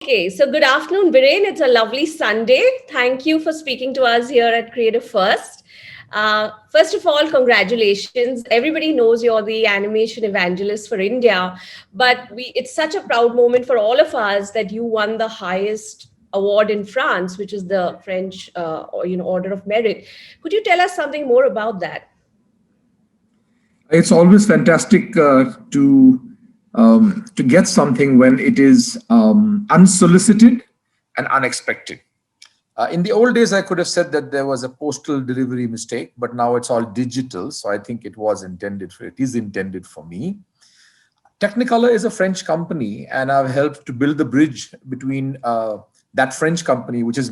Okay, so good afternoon, Biren. It's a lovely Sunday. Thank you for speaking to us here at Creative First. First of all, congratulations. Everybody knows you're the animation evangelist for India, but it's such a proud moment for all of us that you won the highest award in France, which is the French, Order of Merit. Could you tell us something more about that? It's always fantastic to get something when it is unsolicited and unexpected. In the old days, I could have said that there was a postal delivery mistake, but now it's all digital. So I think it is intended for me. Technicolor is a French company, and I've helped to build the bridge between that French company, which is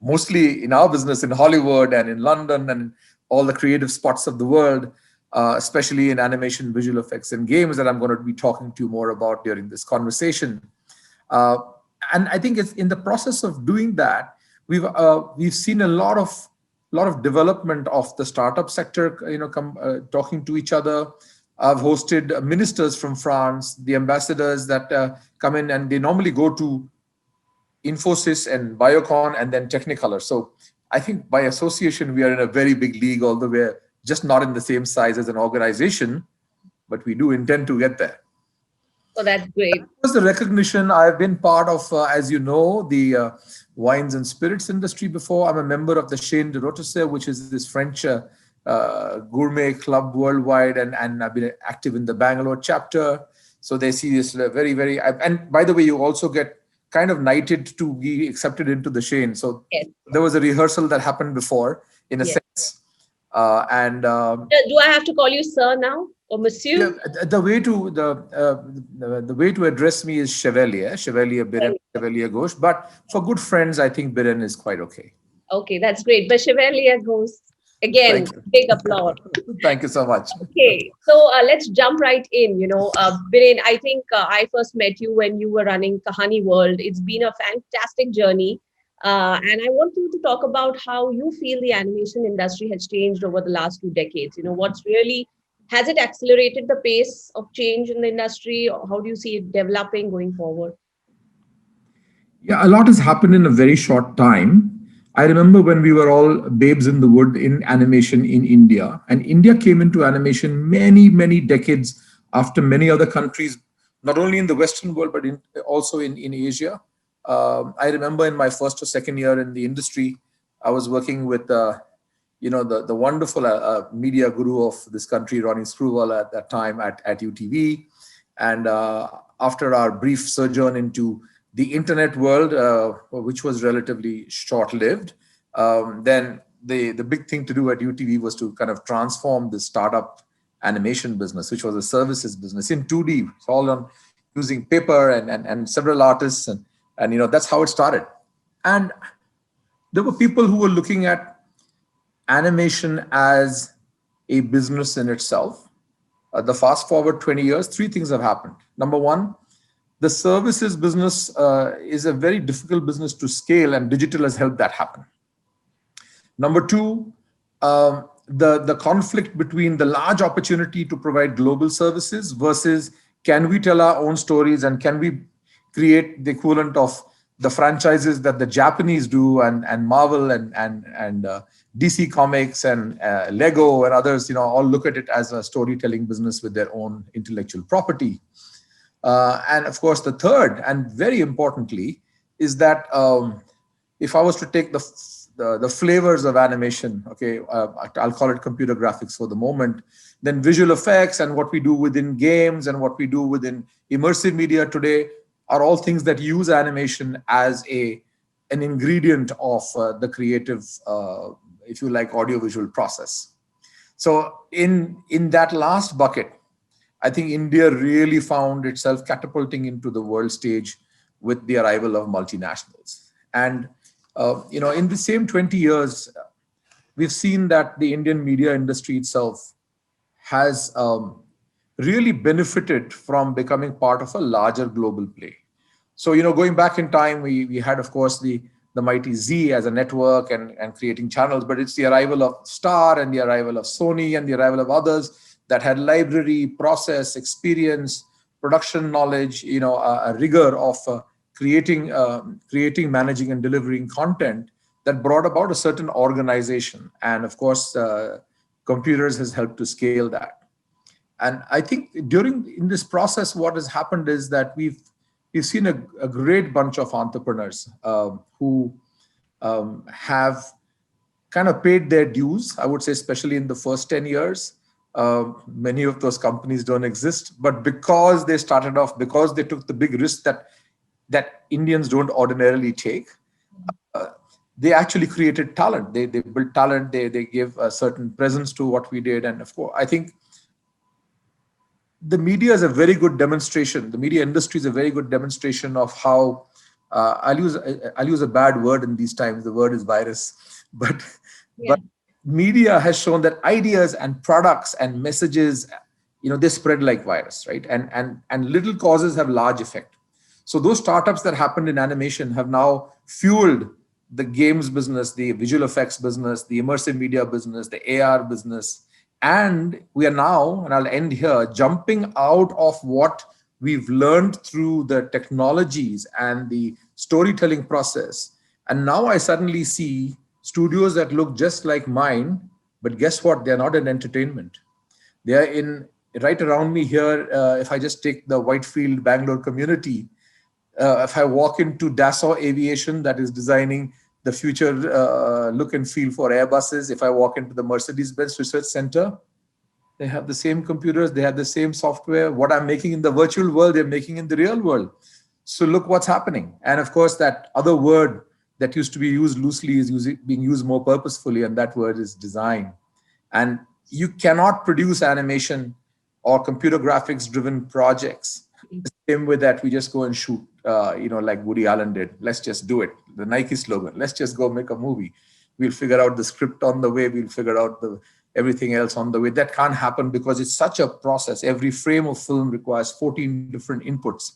mostly in our business in Hollywood and in London and all the creative spots of the world, especially in animation, visual effects, and games that I'm going to be talking to you more about during this conversation. Uh, and I think it's in the process of doing that, we've seen a lot of development of the startup sector, talking to each other. I've hosted ministers from France, the ambassadors that come in, and they normally go to Infosys and Biocon and then Technicolor. So I think by association, we are in a very big league, although we're just not in the same size as an organization, but we do intend to get there. So that's great. Was the recognition. I've been part of, as you know, the wines and spirits industry before. I'm a member of the Chaîne de Rotisseur, which is this French gourmet club worldwide, and I've been active in the Bangalore chapter. So they see this very, very. And by the way, you also get kind of knighted to be accepted into the Chaîne. So Yes, there was a rehearsal that happened before, in a yes. sense, and Do I have to call you sir now or yeah, monsieur? the way to address me is Chevalier Biren, Chevalier Ghosh. But for good friends, I think Biren is quite okay. Okay, that's great. But Chevalier goes again, Thank you. big applause. Thank you so much. Okay, so let's jump right in. Biren, I think I first met you when you were running Kahani World. It's been a fantastic journey. And I want you to talk about how you feel the animation industry has changed over the last 2 decades. What's really, has it accelerated the pace of change in the industry? Or how do you see it developing going forward? Yeah, a lot has happened in a very short time. I remember when we were all babes in the wood in animation in India, and India came into animation many, many decades after many other countries, not only in the Western world, but also in Asia. I remember in my first or second year in the industry, I was working with the wonderful media guru of this country, Ronnie Screwval, at that time at UTV. And after our brief sojourn into the internet world, which was relatively short-lived, then the big thing to do at UTV was to kind of transform the startup animation business, which was a services business, in 2D. It's all on using paper and several artists, and that's how it started. And there were people who were looking at animation as a business in itself. The fast forward 20 years, three things have happened. Number one, the services business is a very difficult business to scale, and digital has helped that happen. Number two, the conflict between the large opportunity to provide global services versus can we tell our own stories and can we create the equivalent of the franchises that the Japanese do, and Marvel and DC Comics and Lego and others, all look at it as a storytelling business with their own intellectual property. And of course, the third, and very importantly, is that if I was to take the flavors of animation, okay, I'll call it computer graphics for the moment, then visual effects and what we do within games and what we do within immersive media today are all things that use animation as an ingredient of the creative, if you like, audiovisual process. So in that last bucket, I think India really found itself catapulting into the world stage with the arrival of multinationals. And in the same 20 years, we've seen that the Indian media industry itself has really benefited from becoming part of a larger global play. So, going back in time, we had, of course, the mighty Z as a network and creating channels, but it's the arrival of Star and the arrival of Sony and the arrival of others that had library, process, experience, production knowledge, a rigor of creating, managing, and delivering content that brought about a certain organization. And of course, computers has helped to scale that. And I think during in this process, what has happened is that we've seen a great bunch of entrepreneurs who have kind of paid their dues, I would say, especially in the first 10 years. Many of those companies don't exist, but because they started off, because they took the big risk that Indians don't ordinarily take, uh, they actually created talent. They built talent. They gave a certain presence to what we did. And of course, I think the media is a very good demonstration. The media industry is a very good demonstration of how I'll use a bad word in these times. The word is virus, but Yeah. but media has shown that ideas and products and messages, they spread like virus, right? And little causes have large effect. So those startups that happened in animation have now fueled the games business, the visual effects business, the immersive media business, the AR business. And we are now, and I'll end here, jumping out of what we've learned through the technologies and the storytelling process. And now I suddenly see studios that look just like mine, but guess what? They're not in entertainment. They are in right around me here. If I just take the Whitefield, Bangalore community, if I walk into Dassault Aviation, that is designing the future look and feel for Airbuses, if I walk into the Mercedes-Benz Research Center, they have the same computers, they have the same software. What I'm making in the virtual world, they're making in the real world. So look what's happening. And of course, that other word that used to be used loosely is being used more purposefully, and that word is design. And you cannot produce animation or computer graphics driven projects the same way that we just go and shoot, like Woody Allen did. Let's just do it. The Nike slogan, let's just go make a movie. We'll figure out the script on the way. We'll figure out everything else on the way. That can't happen because it's such a process. Every frame of film requires 14 different inputs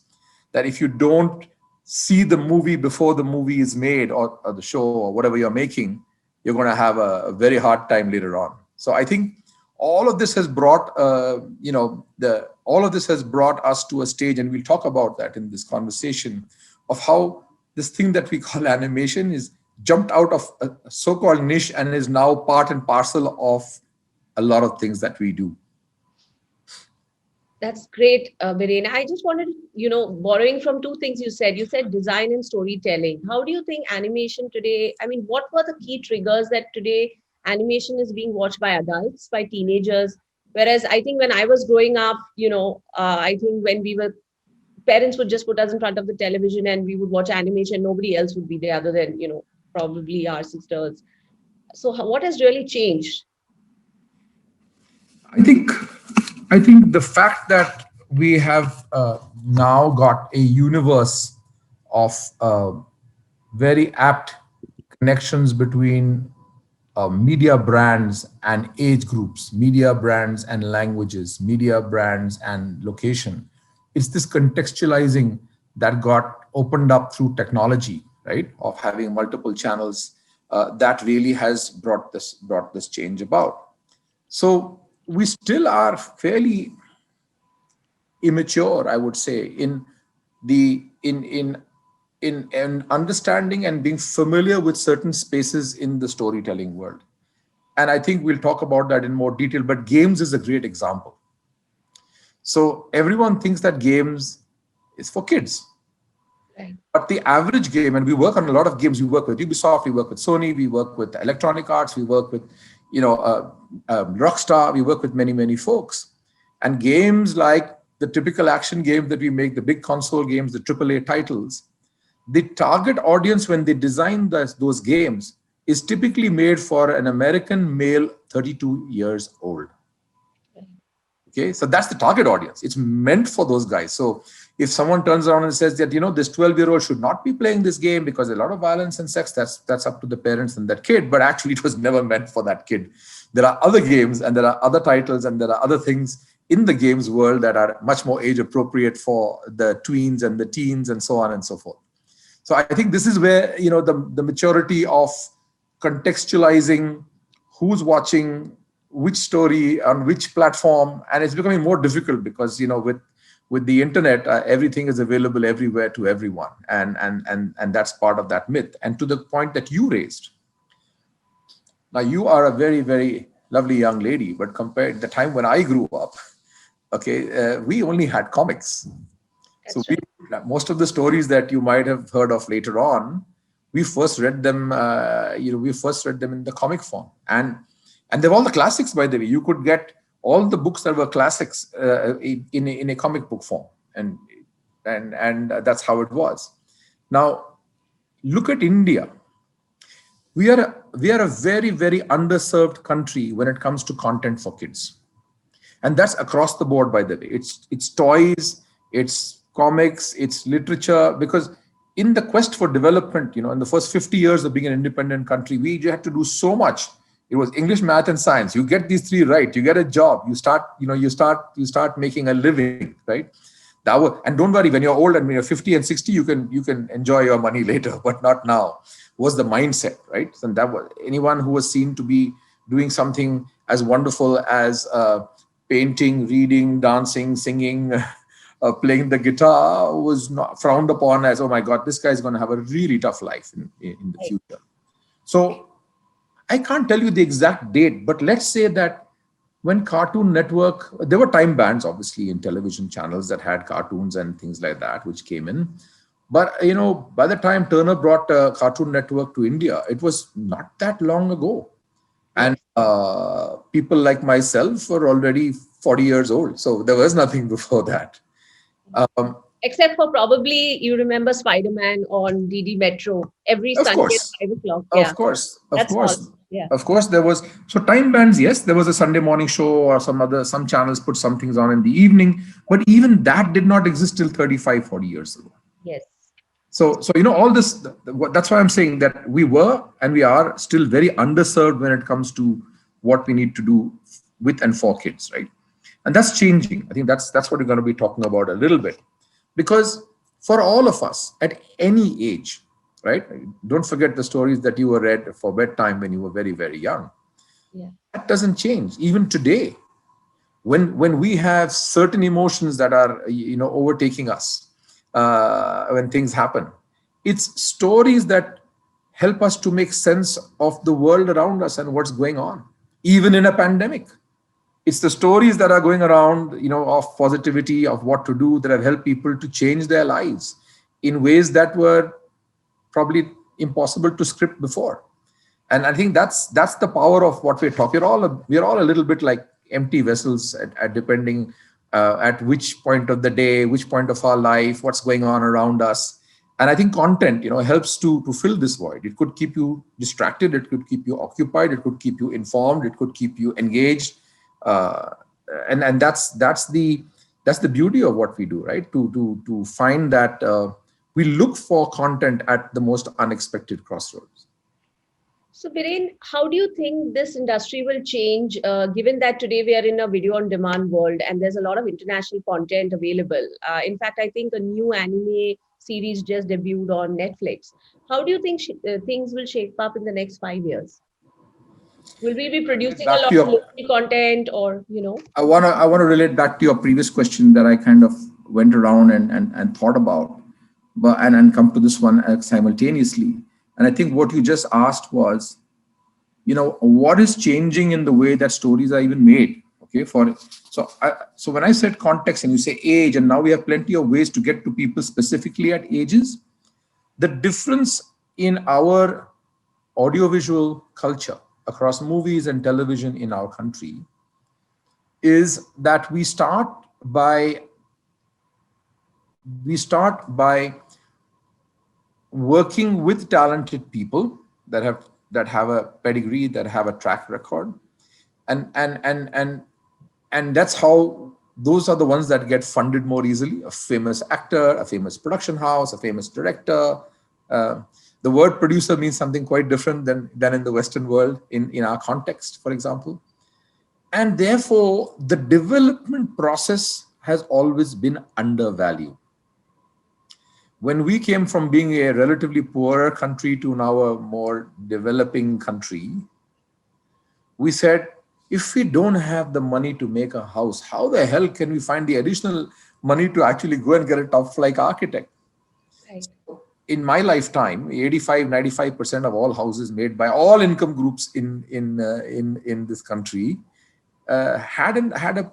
that if you don't see the movie before the movie is made, or the show or whatever you're making, you're going to have a very hard time later on. So I think all of this has brought, all of this has brought us to a stage, and we'll talk about that in this conversation, of how this thing that we call animation is jumped out of a so-called niche and is now part and parcel of a lot of things that we do. That's great, Biren. I just wanted, borrowing from two things you said. You said design and storytelling. How do you think animation today? I mean, what were the key triggers that today animation is being watched by adults, by teenagers? Whereas I think when I was growing up, I think when we were parents would just put us in front of the television and we would watch animation. Nobody else would be there other than, probably our sisters. So what has really changed? I think I think the fact that we have now got a universe of very apt connections between media brands and age groups, media brands and languages, media brands and location. It's this contextualizing that got opened up through technology, right? Of having multiple channels, that really has brought this change about. So we still are fairly immature, I would say, the in understanding and being familiar with certain spaces in the storytelling world. And I think we'll talk about that in more detail, but games is a great example. So everyone thinks that games is for kids, Right. but the average game, and we work on a lot of games. We work with Ubisoft, we work with Sony, we work with Electronic Arts, we work with, Rockstar, we work with many folks. And games like the typical action game that we make, the big console games, the AAA titles, the target audience when they design those games is typically made for an American male 32 years old. Okay, so that's the target audience. It's meant for those guys. So if someone turns around and says that, this 12-year-old should not be playing this game because a lot of violence and sex, that's up to the parents and that kid. But actually, it was never meant for that kid. There are other games and there are other titles and there are other things in the games world that are much more age appropriate for the tweens and the teens and so on and so forth. So I think this is where, the maturity of contextualizing who's watching which story on which platform, and it's becoming more difficult because, with with the internet, everything is available everywhere to everyone, and that's part of that myth. And to the point that you raised, now you are a very, very lovely young lady, but compared the time when I grew up, okay, we only had comics. So That's right. most of the stories that you might have heard of later on, we first read them. We first read them in the comic form, and they're all the classics. By the way, you could get all the books that were classics in a comic book form, and that's how it was. Now look at India. We are a very, very underserved country when it comes to content for kids, and that's across the board. By the way, it's toys, it's comics, it's literature. Because in the quest for development, in the first 50 years of being an independent country, we had to do so much. It was English, math, and science. You get these three right, you get a job, you start making a living, right? And don't worry, when you're old and when you're 50 and 60, you can enjoy your money later, but not now. Was the mindset, right? And that was anyone who was seen to be doing something as wonderful as painting, reading, dancing, singing, playing the guitar was not frowned upon as, oh my God, this guy is going to have a really tough life in the future. So I can't tell you the exact date, but let's say that when Cartoon Network, there were time bands obviously in television channels that had cartoons and things like that, which came in. But by the time Turner brought Cartoon Network to India, it was not that long ago. And Yes. people like myself were already 40 years old. So there was nothing before that. Um, Except for probably you remember Spider-Man on DD Metro every of Sunday course, at 5 o'clock. of Yeah, course, of that's all. course, Yeah. of course, there was. So time bands, yes, there was a Sunday morning show or some channels put some things on in the evening. But even that did not exist till 35, 40 years ago. Yes. So all this, that's why I'm saying that we were and we are still very underserved when it comes to what we need to do with and for kids, right? And that's changing. I think that's what we're going to be talking about a little bit, because for all of us at any age, right? Don't forget the stories that you were read for bedtime when you were very, very young. Yeah. That doesn't change even today. When we have certain emotions that are overtaking us, when things happen, it's stories that help us to make sense of the world around us and what's going on, even in a pandemic. It's the stories that are going around, of positivity, of what to do, that have helped people to change their lives in ways that were probably impossible to script before. And I think that's the power of what we're talking. We're all a little bit like empty vessels at depending at which point of the day, which point of our life, what's going on around us. And I think content, helps to fill this void. It could keep you distracted, it could keep you occupied, it could keep you informed, it could keep you engaged. uh, and that's the beauty of what we do, right? To find that we look for content at the most unexpected crossroads. So, Biren, how do you think this industry will change, given that today we are in a video on demand world and there's a lot of international content available? In fact, I think a new anime series just debuted on Netflix. How do you think things will shape up in the next 5 years? Will we be producing a Back to lot of your local content or? I want to relate back to your previous question that I kind of went around and thought about, but and come to this one simultaneously. And I think what you just asked was, what is changing in the way that stories are even made. Okay, so when I said context and you say age, and now we have plenty of ways to get to people specifically at ages, the difference in our audiovisual culture across movies and television in our country is that we start by working with talented people that have a pedigree, that have a track record, and that's how those are the ones that get funded more easily. A famous actor, a famous production house, a famous director. uh, the word producer means something quite different than in the Western world, in our context, for example. And therefore the development process has always been undervalued. When we came from being a relatively poorer country to now a more developing country, we said, if we don't have the money to make a house, how the hell can we find the additional money to actually go and get a top flight architect. Right. In my lifetime, 85-95% of all houses made by all income groups in this country had a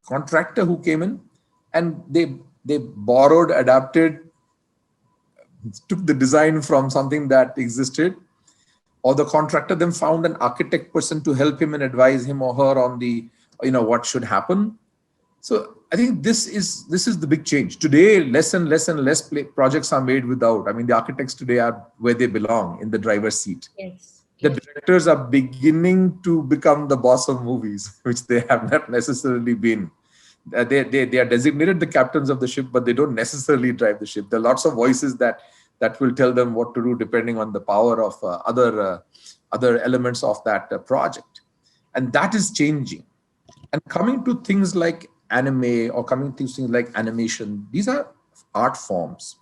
contractor who came in, and they borrowed, adapted, took the design from something that existed, or the contractor then found an architect person to help him and advise him or her on the, what should happen. So I think this is the big change today. Less and less and less projects are made without. I mean, the architects today are where they belong, in the driver's seat. Yes. The Yes. directors are beginning to become the boss of movies, which they have not necessarily been. They are designated the captains of the ship, but they don't necessarily drive the ship. There are lots of voices that will tell them what to do depending on the power of other elements of that project, and that is changing. And coming to things like anime, or coming to things like animation, these are art forms.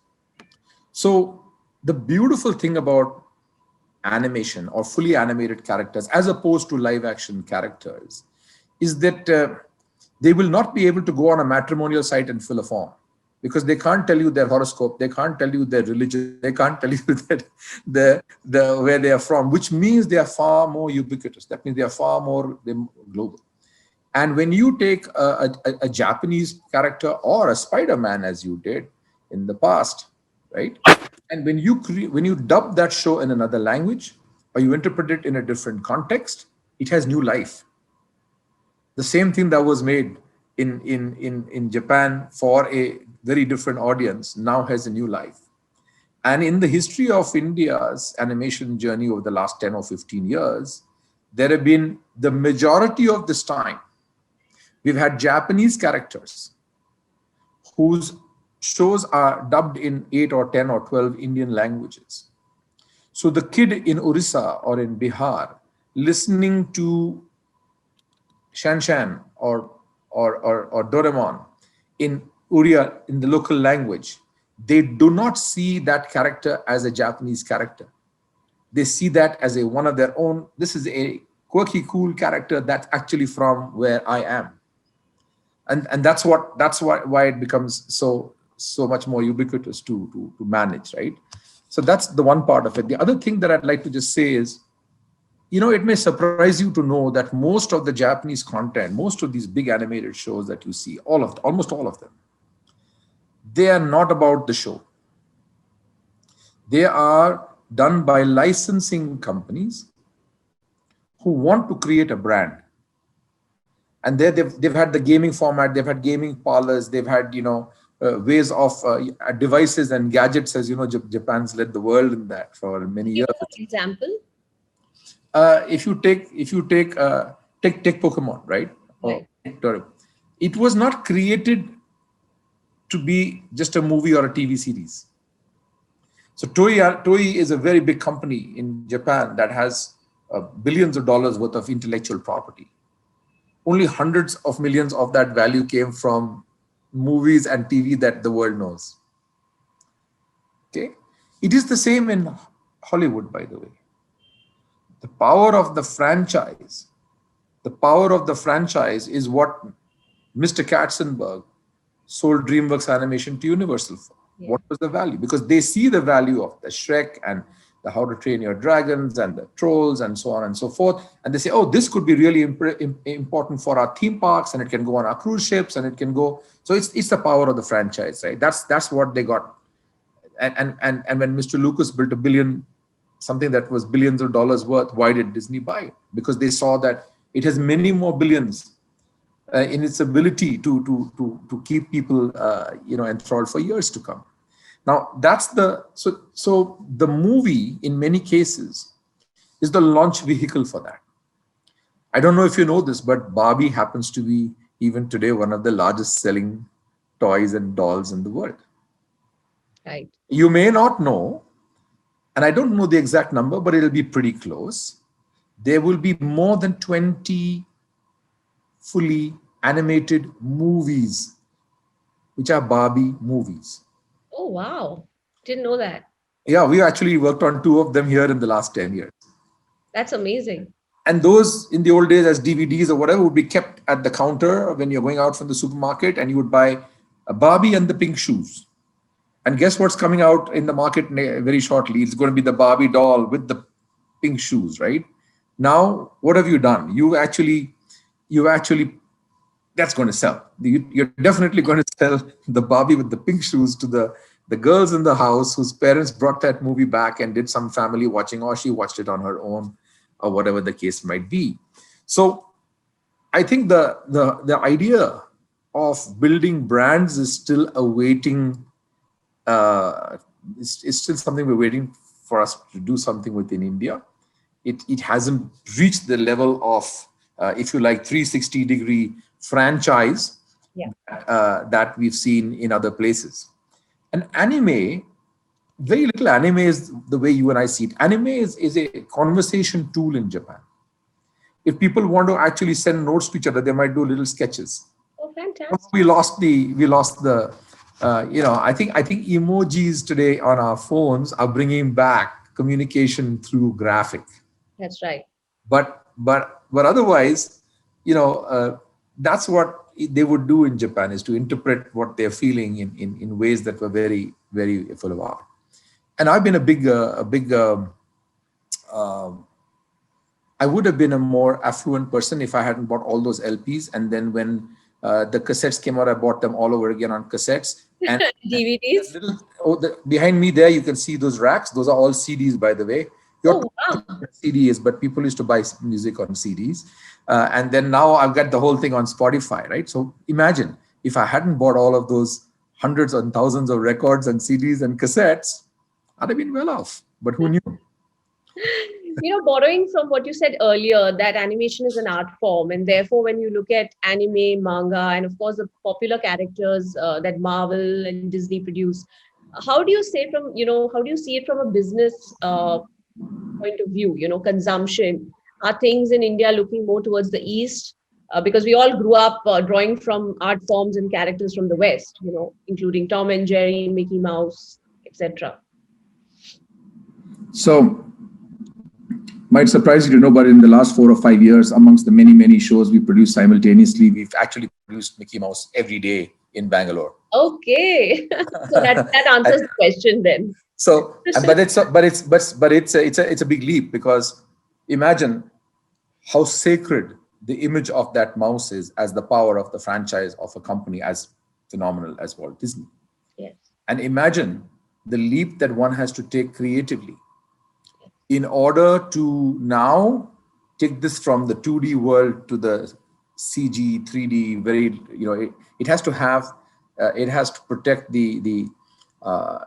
So the beautiful thing about animation or fully animated characters as opposed to live action characters is that they will not be able to go on a matrimonial site and fill a form, because they can't tell you their horoscope, they can't tell you their religion, they can't tell you that the where they are from, which means they are far more ubiquitous. That means they are far more global. And when you take a Japanese character or a Spider-Man, as you did in the past, right? And when you dub that show in another language, or you interpret it in a different context, it has new life. The same thing that was made in Japan for a very different audience now has a new life. And in the history of India's animation journey over the last 10 or 15 years, there have been, the majority of this time, we've had Japanese characters whose shows are dubbed in 8 or 10 or 12 Indian languages. So the kid in Orissa or in Bihar listening to Shan Shan or Doraemon in Uriya, in the local language, they do not see that character as a Japanese character. They see that as a one of their own. This is a quirky, cool character that's actually from where I am. And that's why it becomes so much more ubiquitous to manage, right? So that's the one part of it. The other thing that I'd like to just say is, it may surprise you to know that most of the Japanese content, most of these big animated shows that you see, almost all of them, they are not about the show. They are done by licensing companies who want to create a brand. And there they've had the gaming format, they've had gaming parlors, they've had ways of devices and gadgets. As you know, Japan's led the world in that for many Give years. us an example. If you take Pokemon, right? Or Right. it was not created to be just a movie or a TV series. So Toei is a very big company in Japan that has billions of dollars worth of intellectual property. Only hundreds of millions of that value came from movies and TV that the world knows. Okay, it is the same in Hollywood, by the way. The power of the power of the franchise is what Mr. Katzenberg sold DreamWorks Animation to Universal for. Yeah. What was the value? Because they see the value of the Shrek and the How to Train Your Dragons and the Trolls and so on and so forth. And they say, oh, this could be really important for our theme parks, and it can go on our cruise ships, and it can go. So it's the power of the franchise, right? That's what they got. And when Mr. Lucas built something that was billions of dollars worth, why did Disney buy it? Because they saw that it has many more billions in its ability to keep people enthralled for years to come. Now that's so the movie in many cases is the launch vehicle for that. I don't know if you know this, but Barbie happens to be even today one of the largest selling toys and dolls in the world. Right. You may not know, and I don't know the exact number, but it'll be pretty close. There will be more than 20 fully animated movies, which are Barbie movies. Oh, wow. Didn't know that. Yeah, we actually worked on two of them here in the last 10 years. That's amazing. And those in the old days as DVDs or whatever would be kept at the counter when you're going out from the supermarket, and you would buy Barbie and the pink shoes. And guess what's coming out in the market very shortly? It's going to be the Barbie doll with the pink shoes, right? Now, what have you done? You actually, that's going to sell. You're definitely going to sell the Barbie with the pink shoes to the girls in the house whose parents brought that movie back and did some family watching, or she watched it on her own, or whatever the case might be. So I think the idea of building brands is still awaiting, uh, is still something we're waiting for us to do something within India. It hasn't reached the level of, if you like, 360-degree franchise Yeah, that we've seen in other places. And anime, very little anime is the way you and I see it. Anime is a conversation tool in Japan. If people want to actually send notes to each other, they might do little sketches. oh, fantastic. We lost the I think emojis today on our phones are bringing back communication through graphic. That's right. But otherwise, you know uh, that's what they would do in Japan, is to interpret what they're feeling in ways that were very, very full of art. And I've been I would have been a more affluent person if I hadn't bought all those LPs. And then when the cassettes came out, I bought them all over again on cassettes. And that DVDs. little, behind me there, you can see those racks. Those are all CDs, by the way. You're Oh, wow. what CD is, but people used to buy music on CDs. And then now I've got the whole thing on Spotify, right? So imagine if I hadn't bought all of those hundreds and thousands of records and CDs and cassettes, I'd have been well off. But who knew? Borrowing from what you said earlier, that animation is an art form, and therefore, when you look at anime, manga, and of course the popular characters that Marvel and Disney produce, how do you say from how do you see it from a business point of view? Consumption, are things in India looking more towards the East? Because we all grew up drawing from art forms and characters from the West, including Tom and Jerry, Mickey Mouse, etc. So might surprise you to know, but in the last 4 or 5 years, amongst the many, many shows we produce simultaneously, we've actually produced Mickey Mouse every day in Bangalore. Okay, so that And answers the question then. but it's a big leap, because imagine how sacred the image of that mouse is as the power of the franchise of a company as phenomenal as Walt Disney. Yes. And imagine the leap that one has to take creatively in order to now take this from the 2D world to the CG, 3D. Very, it has to have, it has to protect uh,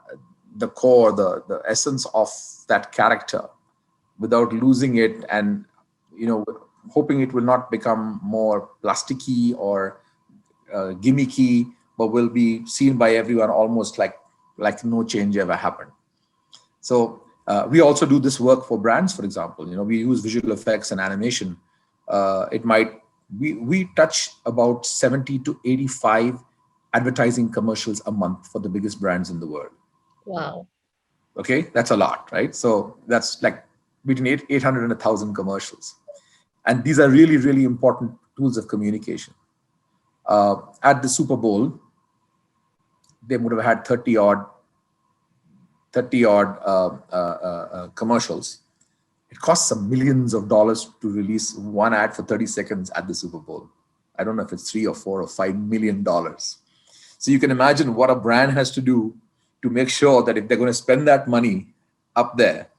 the core, the essence of that character, without losing it, and you know, hoping it will not become more plasticky or gimmicky, but will be seen by everyone almost like no change ever happened. So we also do this work for brands. For example, we use visual effects and animation. It might we touch about 70 to 85 advertising commercials a month for the biggest brands in the world. Wow. Okay, that's a lot, right? So that's like between 800 and 1,000 commercials, and these are really, really important tools of communication. At the Super Bowl, they would have had 30 odd commercials. It costs some millions of dollars to release one ad for 30 seconds at the Super Bowl. I don't know if it's 3 or 4 or 5 million dollars. So you can imagine what a brand has to do to make sure that if they're going to spend that money up there,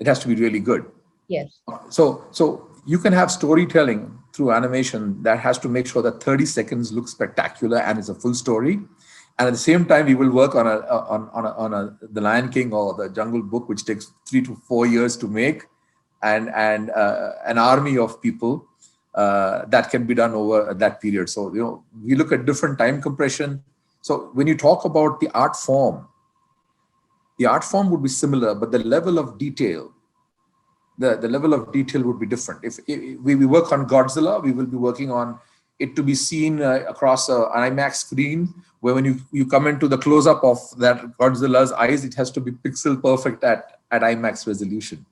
it has to be really good. Yes. So you can have storytelling through animation that has to make sure that 30 seconds looks spectacular and is a full story. And at the same time, we will work on the Lion King or the Jungle Book, which takes 3 to 4 years to make, and an army of people that can be done over that period. So we look at different time compression. So when you talk about the art form would be similar, but the level of detail, the level of detail would be different. If we work on Godzilla, we will be working on it to be seen across an IMAX screen, where when you come into the close-up of that Godzilla's eyes, it has to be pixel perfect at IMAX resolution.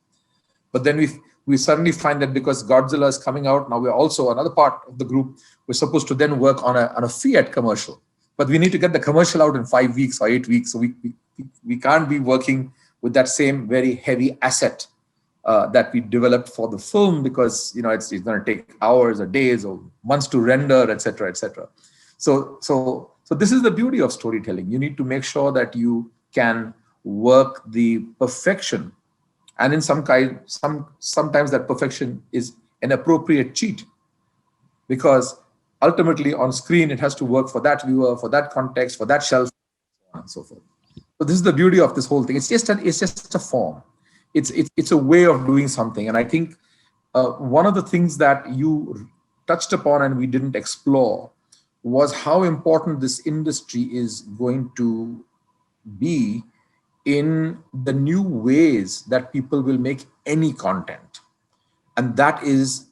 But then we suddenly find that because Godzilla is coming out, now we're also, another part of the group, we're supposed to then work on a Fiat commercial. but we need to get the commercial out in 5 weeks or 8 weeks. So we can't be working with that same very heavy asset that we developed for the film, because it's going to take hours or days or months to render, etc., etc. So this is the beauty of storytelling. You need to make sure that you can work the perfection, and in sometimes that perfection is an appropriate cheat, because ultimately on screen it has to work for that viewer, for that context, for that shelf, and so forth. So this is the beauty of this whole thing. It's just a form. It's a way of doing something. And I think one of the things that you touched upon and we didn't explore was how important this industry is going to be in the new ways that people will make any content. And that is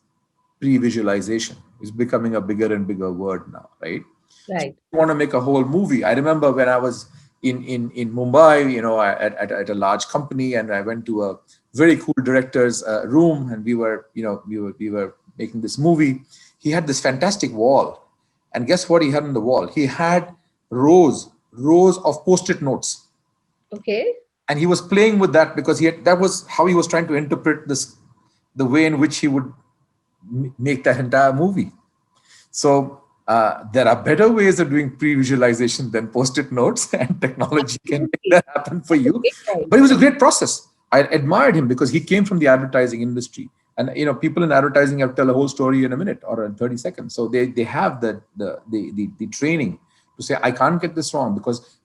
pre-visualization. Is becoming a bigger and bigger word now, right? Right. Want to make a whole movie. I remember when I was in Mumbai, at a large company, and I went to a very cool director's room, and we were making this movie. He had this fantastic wall, and guess what he had on the wall? He had rows of post-it notes, Okay. and he was playing with that because that was how he was trying to interpret this, the way in which he would make that entire movie. So there are better ways of doing pre-visualization than post-it notes, and technology can make Absolutely. that happen for you. Great point. But it was a great process. I admired him because he came from the advertising industry, and people in advertising have to tell a whole story in a minute or in 30 seconds. So they have the training to say, I can't get this wrong, because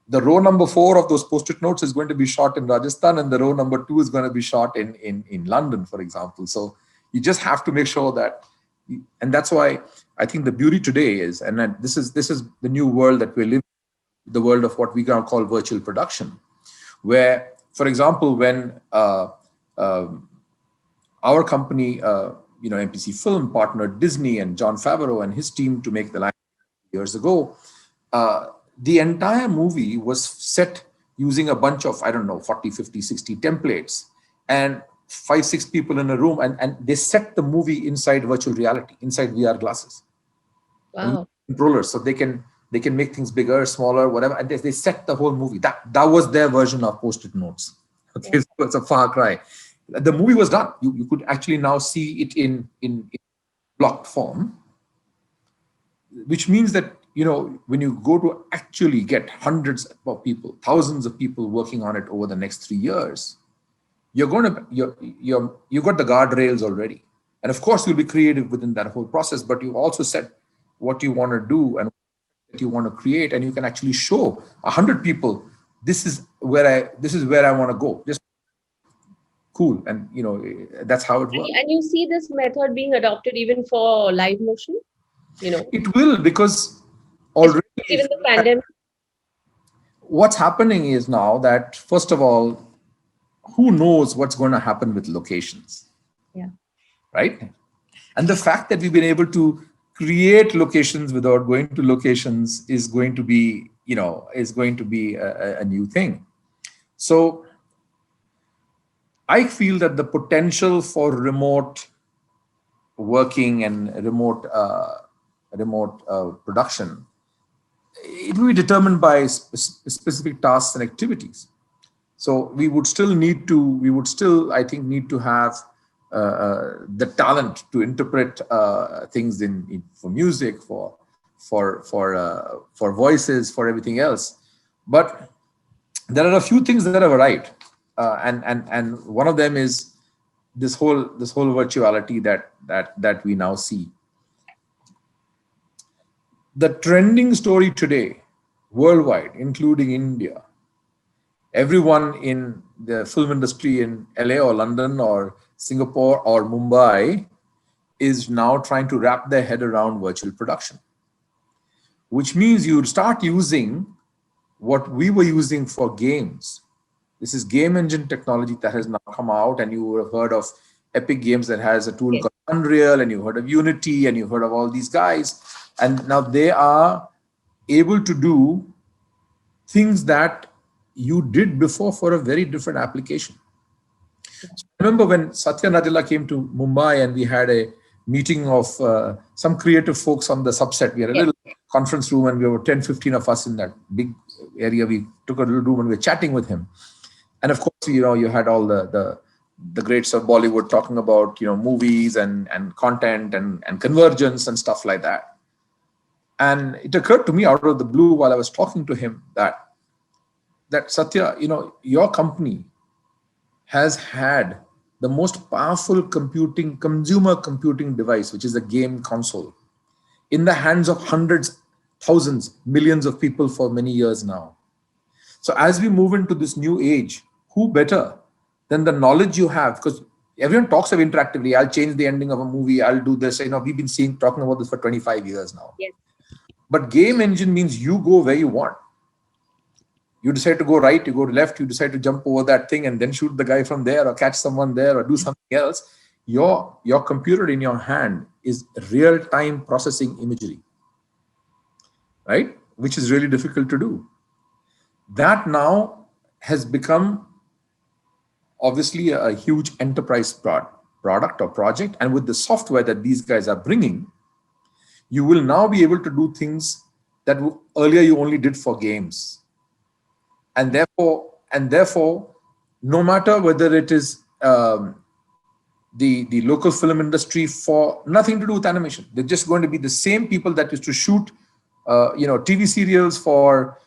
the row number 4 of those post-it notes is going to be shot in Rajasthan, and the row number 2 is going to be shot in London, for example. So you just have to make sure that, and that's why I think the beauty today is, and then this is the new world that we're living, the world of what we can call virtual production, where, for example, when uh, our company, MPC Film partnered Disney and Jon Favreau and his team to make The Lion years ago, uh, the entire movie was set using a bunch of, I don't know, 40, 50, 60 templates, and 5, 6 people in a room, and they set the movie inside virtual reality, inside VR glasses, and Wow. controllers, so they can make things bigger, smaller, whatever, and they set the whole movie. That was their version of post-it notes. Okay, so it's a far cry. The movie was done. You could actually now see it in blocked form, which means that when you go to actually get hundreds of people, thousands of people working on it over the next 3 years, you got the guardrails already, and of course you'll be creative within that whole process. But you also set what you want to do and what you want to create, and you can actually show 100 people, this is where I want to go. Just cool, and that's how it works. And you see this method being adopted even for live motion, you know, It will, because already, especially given the pandemic. what's happening is now that, first of all, who knows what's going to happen with locations, Yeah. right? And the fact that we've been able to create locations without going to locations is going to be, a new thing. So I feel that the potential for remote working and remote production, it will be determined by specific tasks and activities. So we would still, I think, need to have the talent to interpret things for music, for voices, for everything else. But there are a few things that are right, and one of them is this whole virtuality that we now see. The trending story today, worldwide, including India, everyone in the film industry in LA or London or Singapore or Mumbai is now trying to wrap their head around virtual production, which means you start using what we were using for games. This is game engine technology that has now come out, and you have heard of Epic Games that has a tool Yes. called Unreal, and you've heard of Unity, and you've heard of all these guys. And now they are able to do things that you did before for a very different application. So I remember when Satya Nadella came to Mumbai, and we had a meeting of some creative folks on the subset. We had a Yes. little conference room, and we were 10, 15 of us in that big area. We took a little room and we were chatting with him. And of course, you had all the greats of Bollywood talking about, movies and content and convergence and stuff like that. And it occurred to me out of the blue while I was talking to him that Satya, your company has had the most powerful consumer computing device, which is a game console, in the hands of hundreds, thousands, millions of people for many years now. So as we move into this new age, who better than the knowledge you have? Because everyone talks of interactively. I'll change the ending of a movie. I'll do this. We've been talking about this for 25 years now. Yes. But game engine means you go where you want. You decide to go right, you go to left, you decide to jump over that thing and then shoot the guy from there or catch someone there or do something else. Your computer in your hand is real-time processing imagery, right? Which is really difficult to do. That now has become obviously a huge enterprise product or project. And with the software that these guys are bringing, you will now be able to do things that earlier you only did for games. And therefore, no matter whether it is the local film industry, for nothing to do with animation, they're just going to be the same people that used to shoot, TV serials for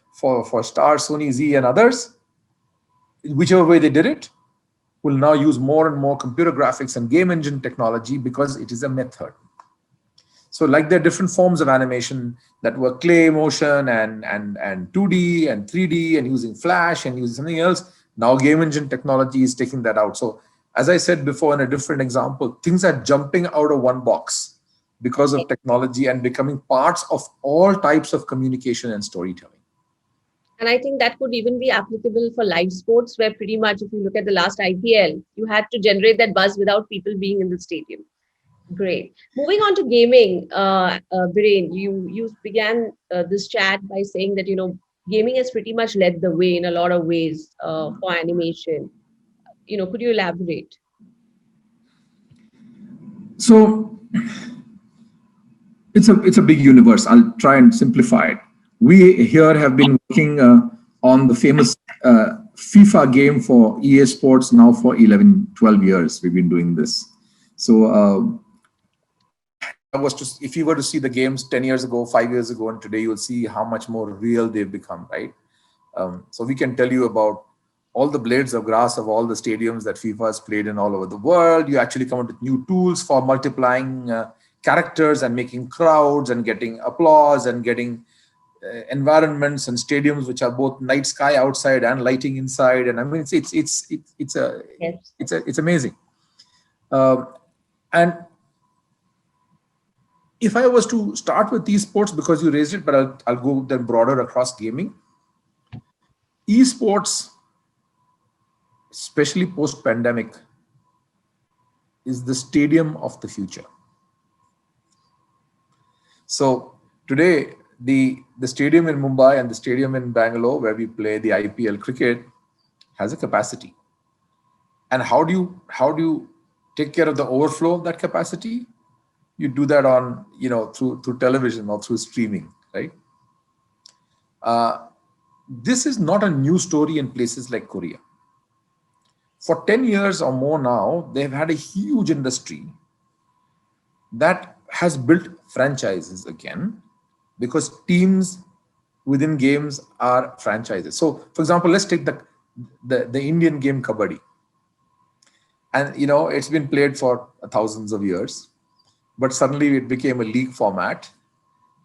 Star, Sony, Z, and others. Whichever way they did it, will now use more and more computer graphics and game engine technology because it is a method. So like there are different forms of animation that were clay motion and 2D and 3D and using Flash and using something else. Now game engine technology is taking that out. So as I said before in a different example, things are jumping out of one box because of technology and becoming parts of all types of communication and storytelling. And I think that could even be applicable for live sports, where pretty much if you look at the last IPL, you had to generate that buzz without people being in the stadium. Great. Moving on to gaming, Biren, you began this chat by saying that gaming has pretty much led the way in a lot of ways for animation. Could you elaborate? So it's a big universe. I'll try and simplify it. We here have been working on the famous FIFA game for EA Sports now for 11, 12 years. We've been doing this. So if you were to see the games 10 years ago, 5 years ago, and today, you'll see how much more real they've become, right? So we can tell you about all the blades of grass of all the stadiums that FIFA has played in all over the world. You actually come up with new tools for multiplying characters and making crowds and getting applause and getting environments and stadiums which are both night sky outside and lighting inside. And I mean, it's amazing. And if I was to start with esports, because you raised it, but I'll go then broader across gaming. Esports, especially post-pandemic, is the stadium of the future. So today, the stadium in Mumbai and the stadium in Bangalore, where we play the IPL cricket, has a capacity. And how do you take care of the overflow of that capacity? You do that on, through television or through streaming, right? This is not a new story in places like Korea. For 10 years or more now, they've had a huge industry that has built franchises again, because teams within games are franchises. So, for example, let's take the Indian game Kabaddi. And, it's been played for thousands of years, but suddenly it became a league format.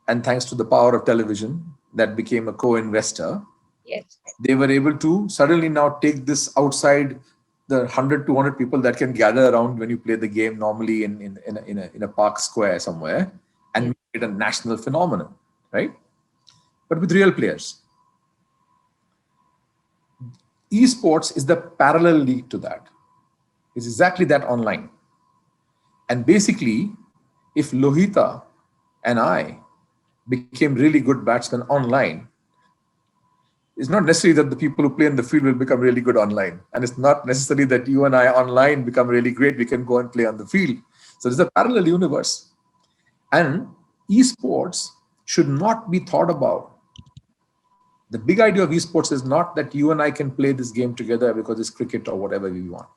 And thanks to the power of television, that became a co-investor. Yes. They were able to suddenly now take this outside the 100, 200 people that can gather around when you play the game normally in a park square somewhere, and make it a national phenomenon, right? But with real players. Esports is the parallel league to that. It's exactly that online. And basically, if Lohita and I became really good batsmen online, it's not necessarily that the people who play in the field will become really good online. And it's not necessarily that you and I online become really great. We can go and play on the field. So it's a parallel universe. And esports should not be thought about. The big idea of esports is not that you and I can play this game together because it's cricket or whatever we want.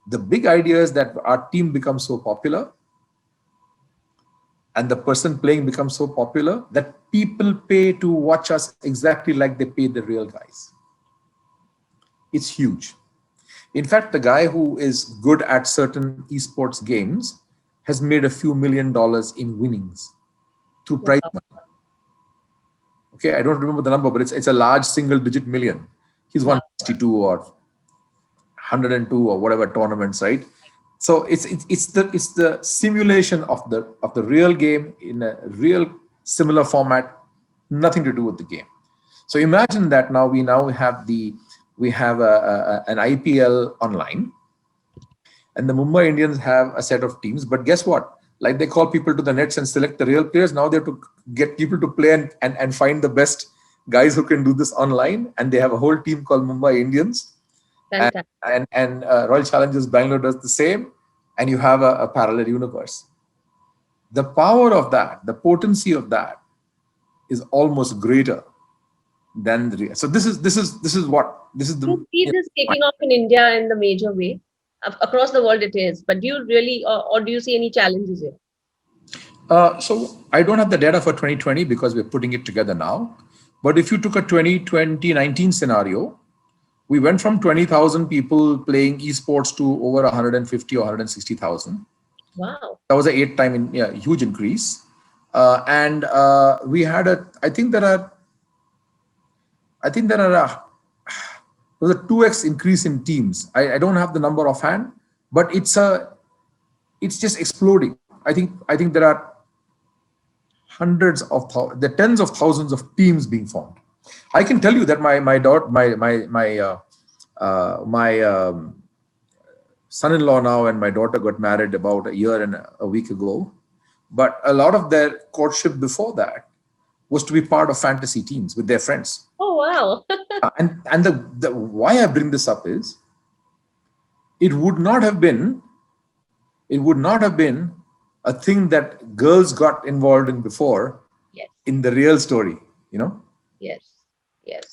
The big idea is that our team becomes so popular and the person playing becomes so popular that people pay to watch us exactly like they pay the real guys. It's huge. In fact, the guy who is good at certain esports games has made a few $1 million in winnings through prize Wow. money. Okay, I don't remember the number, but it's a large single digit million. He's won Wow. 62 or 102 or whatever tournaments, right? So it's the simulation of the real game in a real similar format, nothing to do with the game. So imagine that now we have an IPL online, and the Mumbai Indians have a set of teams. But guess what? Like they call people to the nets and select the real players. Now they have to get people to play and find the best guys who can do this online. And they have a whole team called Mumbai Indians. And, Fantastic. Royal Challengers Bangalore does the same. And you have a parallel universe. The power of that, the potency of that is almost greater than the real. So this is Do you the see this kicking off in India in the major way? Across the world it is, but do you really, or do you see any challenges here? So I don't have the data for 2020 because we're putting it together now. But if you took a 2019 scenario, we went from 20,000 people playing esports to over 150 or 160,000. Wow. That was an 8 time huge increase. And we had I think there are there was a 2x increase in teams. I don't have the number offhand, but it's just exploding. I think there are the tens of thousands of teams being formed. I can tell you that my daughter, my son-in-law now and my daughter got married about a year and a week ago. But a lot of their courtship before that was to be part of fantasy teams with their friends. Oh, wow. And the why I bring this up is it would not have been it would not have been a thing that girls got involved in before Yes, in the real story, you know. yes, yes.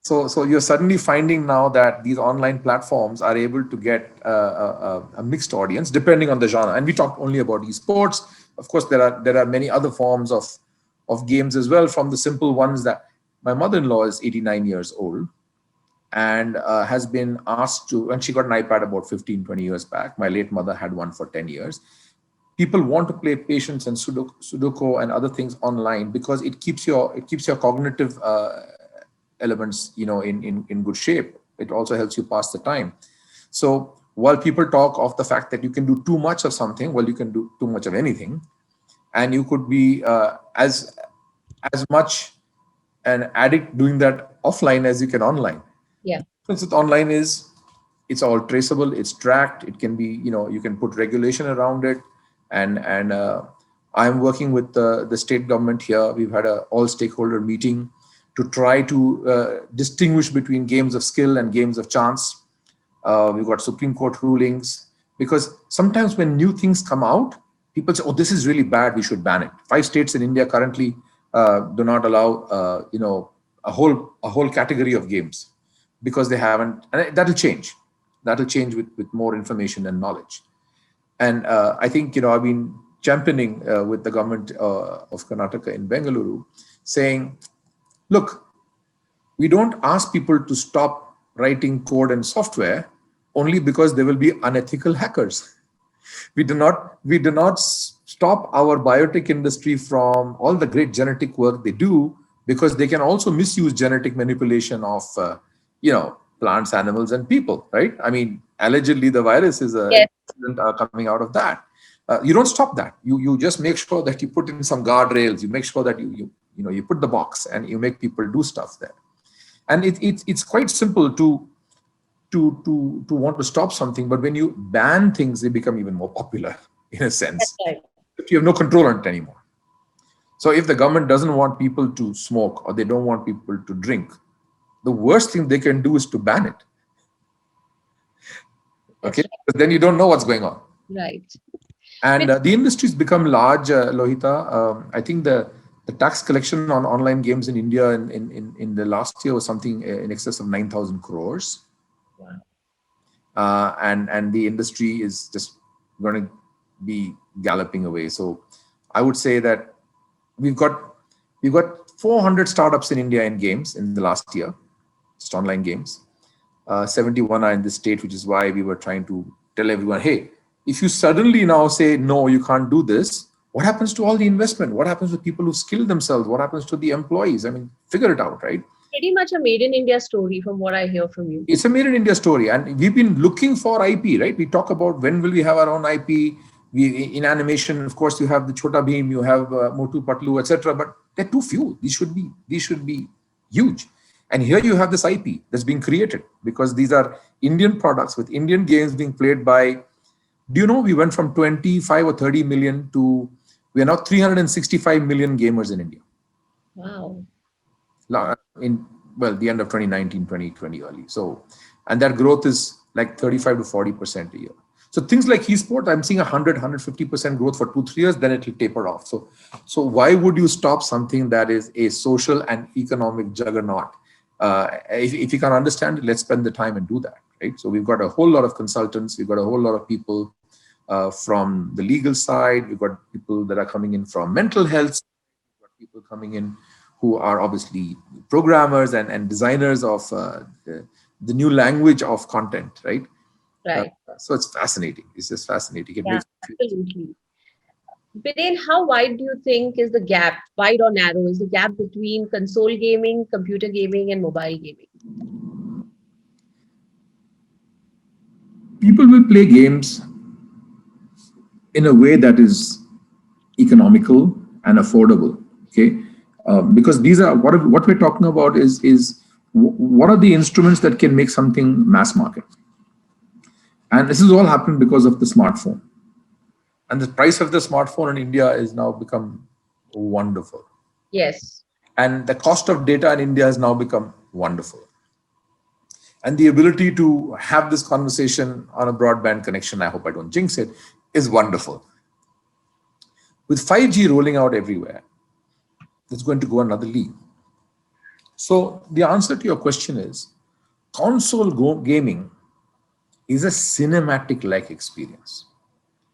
So you're suddenly finding now that these online platforms are able to get a mixed audience depending on the genre. And we talked only about esports. Of course, there are many other forms of games as well, from the simple ones that my mother-in-law is 89 years old and has been asked to, and she got an iPad about 15-20 years back. My late mother had one for 10 years. People want to play patience and sudoku and other things online because it keeps your cognitive elements, in good shape. It also helps you pass the time. So while people talk of the fact that you can do too much of something, well, you can do too much of anything, and you could be as much an addict doing that offline as you can online. Yeah. Difference with online is it's all traceable, it's tracked, it can be, you can put regulation around it. And I'm working with the state government here. We've had a all stakeholder meeting to try to distinguish between games of skill and games of chance. We've got Supreme Court rulings, because sometimes when new things come out, people say, "Oh, this is really bad. We should ban it." 5 states in India currently do not allow, a whole category of games because they haven't, and that'll change. That'll change with more information and knowledge. And I think, I've been championing with the government of Karnataka in Bengaluru, saying, look, we don't ask people to stop writing code and software only because there will be unethical hackers. We do not stop our biotech industry from all the great genetic work they do, because they can also misuse genetic manipulation of plants, animals, and people, right? I mean, allegedly the virus is a Yes, accident coming out of that. You don't stop that. You just make sure that you put in some guardrails. You make sure that you put the box and you make people do stuff there. And it's quite simple to want to stop something, but when you ban things, they become even more popular in a that's sense. right. But you have no control on it anymore. So if the government doesn't want people to smoke or they don't want people to drink, the worst thing they can do is to ban it. Okay, That's because then you don't know what's going on. right. And With the industry's become large, Lohita. I think The tax collection on online games in India in the last year was something in excess of 9,000 crores. Wow. And the industry is just going to be galloping away. So I would say that we've got we've got 400 startups in India in games in the last year, just online games. 71 are in this state, which is why we were trying to tell everyone, hey, if you suddenly now say, no, you can't do this, what happens to all the investment? What happens to people who skill themselves? What happens to the employees? I mean, figure it out, right? Pretty much a made in India story from what I hear from you. It's a made in India story, and we've been looking for IP, right? We talk about when will we have our own IP. In animation, of course, you have the Chota Bheem, you have Motu Patlu, etc. But they're too few. These should be huge. And here you have this IP that's being created because these are Indian products with Indian games being played by. Do you know we went from 25 or 30 million to we are now 365 million gamers in India. Wow. In the end of 2019, 2020 early. So, and that growth is like 35 to 40% a year. So things like esport, I'm seeing 150% growth for 2, 3 years, then it will taper off. So why would you stop something that is a social and economic juggernaut? If you can understand it, let's spend the time and do that, right? So we've got a whole lot of consultants, we've got a whole lot of people from the legal side, we've got people that are coming in from mental health, we've got people coming in who are obviously programmers and designers of the new language of content, right? Uh, Right. so it's fascinating. It's just fascinating. It Yeah, makes me feel. absolutely. Biren, how wide do you think is the gap, wide or narrow, is the gap between console gaming, computer gaming, and mobile gaming? People will play games in a way that is economical and affordable. Okay, because these are what we're talking about is what are the instruments that can make something mass market, and this has all happened because of the smartphone. And the price of the smartphone in India is now become wonderful, Yes. and the cost of data in India has now become wonderful. And the ability to have this conversation on a broadband connection, I hope I don't jinx it, is wonderful. With 5G rolling out everywhere, it's going to go another league. So the answer to your question is gaming is a cinematic like experience.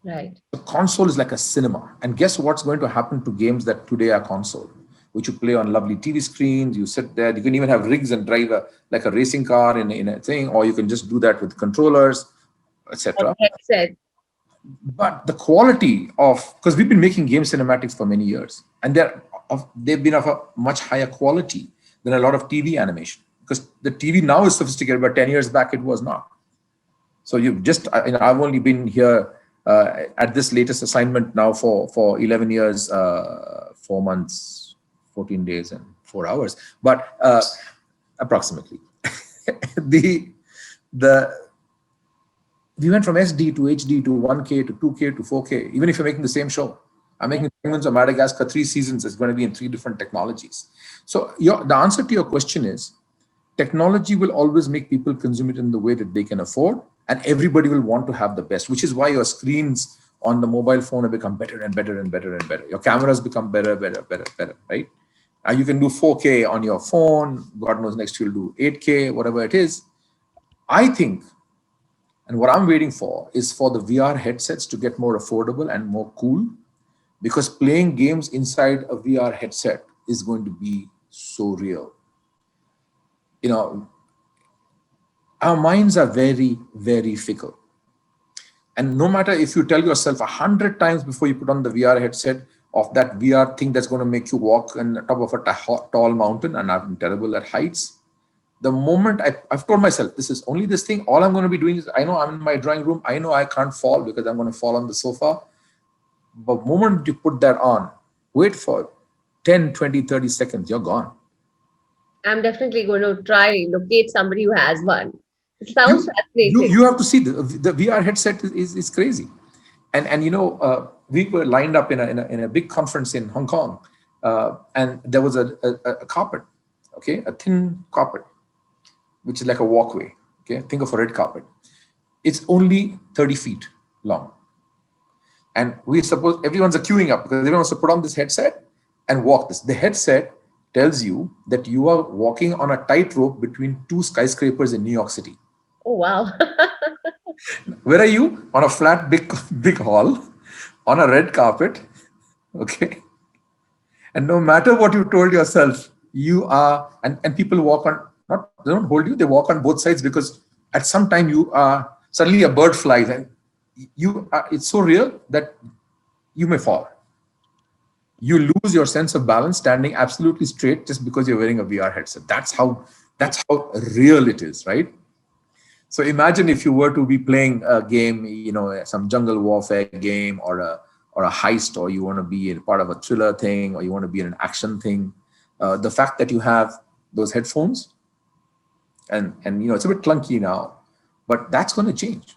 Right. The console is like a cinema. And guess what's going to happen to games that today are console, which you play on lovely TV screens? You sit there. You can even have rigs and drive like a racing car in a thing, or you can just do that with controllers, Or etc. headset. But the quality of, because we've been making game cinematics for many years, and they've been of a much higher quality than a lot of TV animation. Because the TV now is sophisticated, but 10 years back it was not. So you've just, I've only been here at this latest assignment now for 11 years, 4 months, 14 days, and 4 hours, but approximately. the the we went from SD to HD to 1K to 2K to 4K. Even if you're making the same show, I'm Yeah. making Penguins of Madagascar 3 seasons. It's going to be in 3 different technologies. So the answer to your question is technology will always make people consume it in the way that they can afford, and everybody will want to have the best, which is why your screens on the mobile phone have become better and better and better and better. Your cameras become better, better, better, better, right? You can do 4K on your phone. God knows next you'll do 8K, whatever it is. I think, and what I'm waiting for is for the VR headsets to get more affordable and more cool, because playing games inside a VR headset is going to be so real. You know, our minds are very, very fickle. And no matter if you tell yourself 100 times before you put on the VR headset of that VR thing that's going to make you walk on the top of a tall mountain, and I'm terrible at heights. The moment I've told myself, this is only this thing, all I'm going to be doing is, I know I'm in my drawing room, I know I can't fall because I'm going to fall on the sofa. But the moment you put that on, wait for 10, 20, 30 seconds, you're gone. I'm definitely going to try locate somebody who has one. It sounds You you fascinating. you have to see the VR headset is crazy. And we were lined up in a big conference in Hong Kong, and there was a carpet, okay, a thin carpet, which is like a walkway. Okay, think of a red carpet. It's only 30 feet long. And we suppose everyone's queuing up because everyone wants to put on this headset. and walk this. The headset tells you that you are walking on a tightrope between two skyscrapers in New York City. Oh, wow. Where are you? On a flat, big, big hall, on a red carpet. Okay. And no matter what you told yourself, you are, and people walk on, not, they don't hold you, they walk on both sides because at some time you are, suddenly a bird flies and you are, it's so real that you may fall. You lose your sense of balance standing absolutely straight just because you're wearing a VR headset. That's how real it is, right? So imagine if you were to be playing a game, some jungle warfare game or a heist, or you want to be a part of a thriller thing, or you want to be in an action thing. The fact that you have those headphones, and it's a bit clunky now, but that's going to change.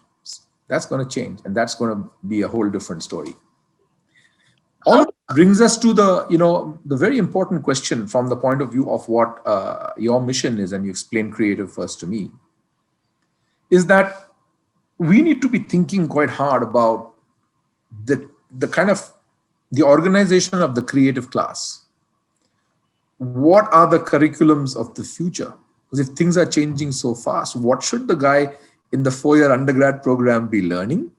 That's going to change, and that's going to be a whole different story. All How of that brings us to the very important question from the point of view of what your mission is, and you explained creative first to me, is that we need to be thinking quite hard about the kind of the organization of the creative class. What are the curriculums of the future? Because if things are changing so fast, what should the guy in the 4-year undergrad program be learning?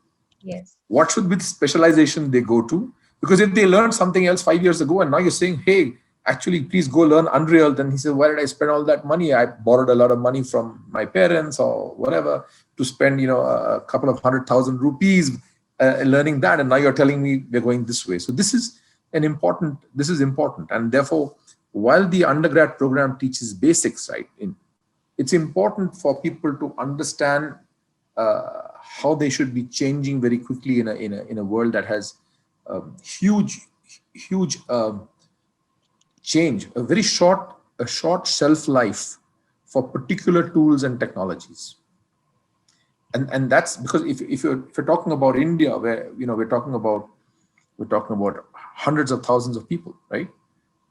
Yes. What should be the specialization they go to? Because if they learned something else 5 years ago and now you're saying, hey, actually, please go learn Unreal, then he said, why did I spend all that money? I borrowed a lot of money from my parents or whatever to spend, a couple of 100,000 rupees learning that. And now you're telling me we're going this way. So this is important. And therefore, while the undergrad program teaches basics, right, it's important for people to understand how they should be changing very quickly in a world that has huge change, a short shelf life for particular tools and technologies. And that's because if you're talking about India, where we're talking about hundreds of thousands of people, right?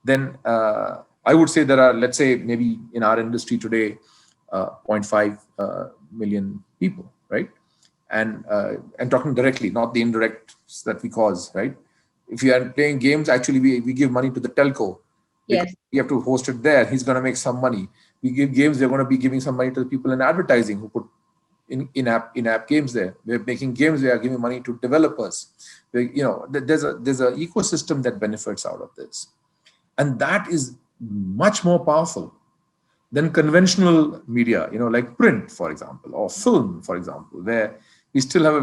Then I would say there are, let's say, maybe in our industry today, 0.5 million people, right? And talking directly, not the indirect that we cause, right? If you are playing games, actually we give money to the telco because Yes. we have to host it there. He's going to make some money. We give games, they're going to be giving some money to the people in advertising who put in-app games there. We're making games, we are giving money to developers. There's a ecosystem that benefits out of this. And that is much more powerful than conventional media, like print, for example, or film, for example, where we still have a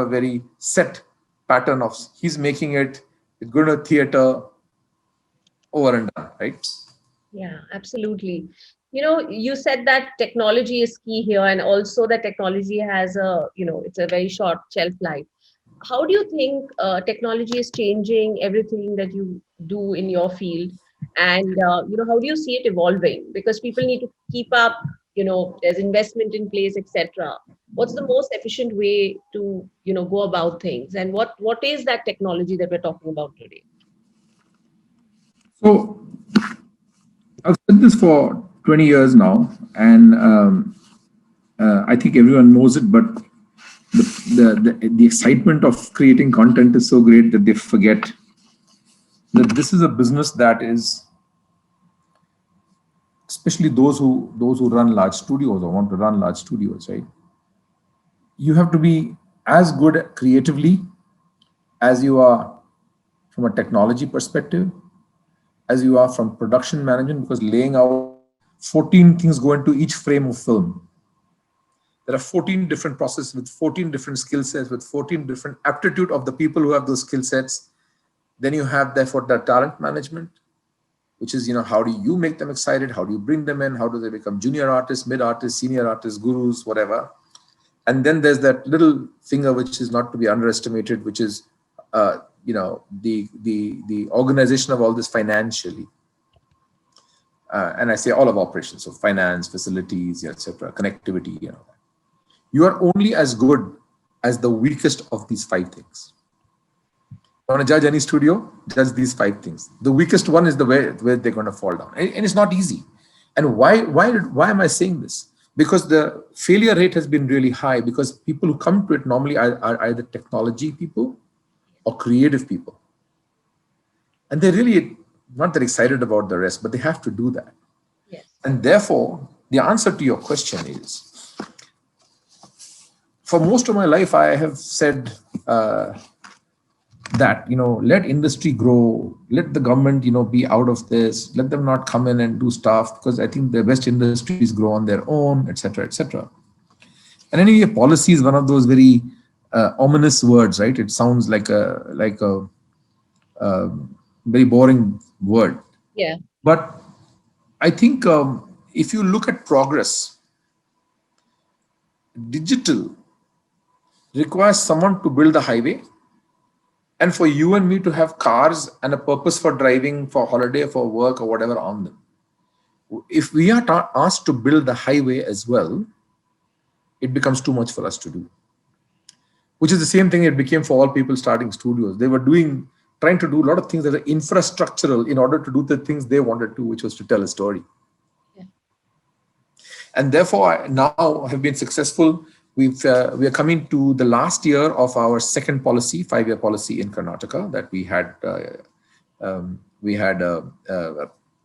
very set pattern of he's making it, it's going to theater, over and done, right? Yeah, absolutely. You said that technology is key here, and also that technology has it's a very short shelf life. How do you think technology is changing everything that you do in your field? And, how do you see it evolving? Because people need to keep up, there's investment in place, etc. What's the most efficient way to, go about things? And what is that technology that we're talking about today? So I've said this for 20 years now, and I think everyone knows it, but the excitement of creating content is so great that they forget that this is a business that is, especially those who run large studios or want to run large studios, right? You have to be as good creatively as you are from a technology perspective, as you are from production management, because laying out 14 things go into each frame of film. There are 14 different processes with 14 different skill sets, with 14 different aptitude of the people who have those skill sets. Then you have, therefore, the talent management, which is, how do you make them excited? How do you bring them in? How do they become junior artists, mid artists, senior artists, gurus, whatever? And then there's that little finger which is not to be underestimated, which is, the organization of all this financially. And I say all of operations, so finance, facilities, etc., connectivity, You are only as good as the weakest of these 5 things. You want to judge any studio, judge these 5 things. The weakest one is the where they're going to fall down, and it's not easy. And why am I saying this? Because the failure rate has been really high, because people who come to it normally are either technology people or creative people. And they're really not that excited about the rest, but they have to do that. Yes. And therefore, the answer to your question is, for most of my life, I have said that, let industry grow, let the government, be out of this, let them not come in and do stuff, because I think the best industries grow on their own, etc., etc. And anyway, policy is one of those very ominous words, right? It sounds like a very boring word. Yeah. But I think if you look at progress, digital requires someone to build the highway, and for you and me to have cars and a purpose for driving, for holiday, for work, or whatever on them. If we are asked to build the highway as well, it becomes too much for us to do. Which is the same thing it became for all people starting studios. They were trying to do a lot of things that are infrastructural in order to do the things they wanted to, which was to tell a story. Yeah. And therefore, I now have been successful. We are coming to the last year of our second policy, 5-year policy in Karnataka that we had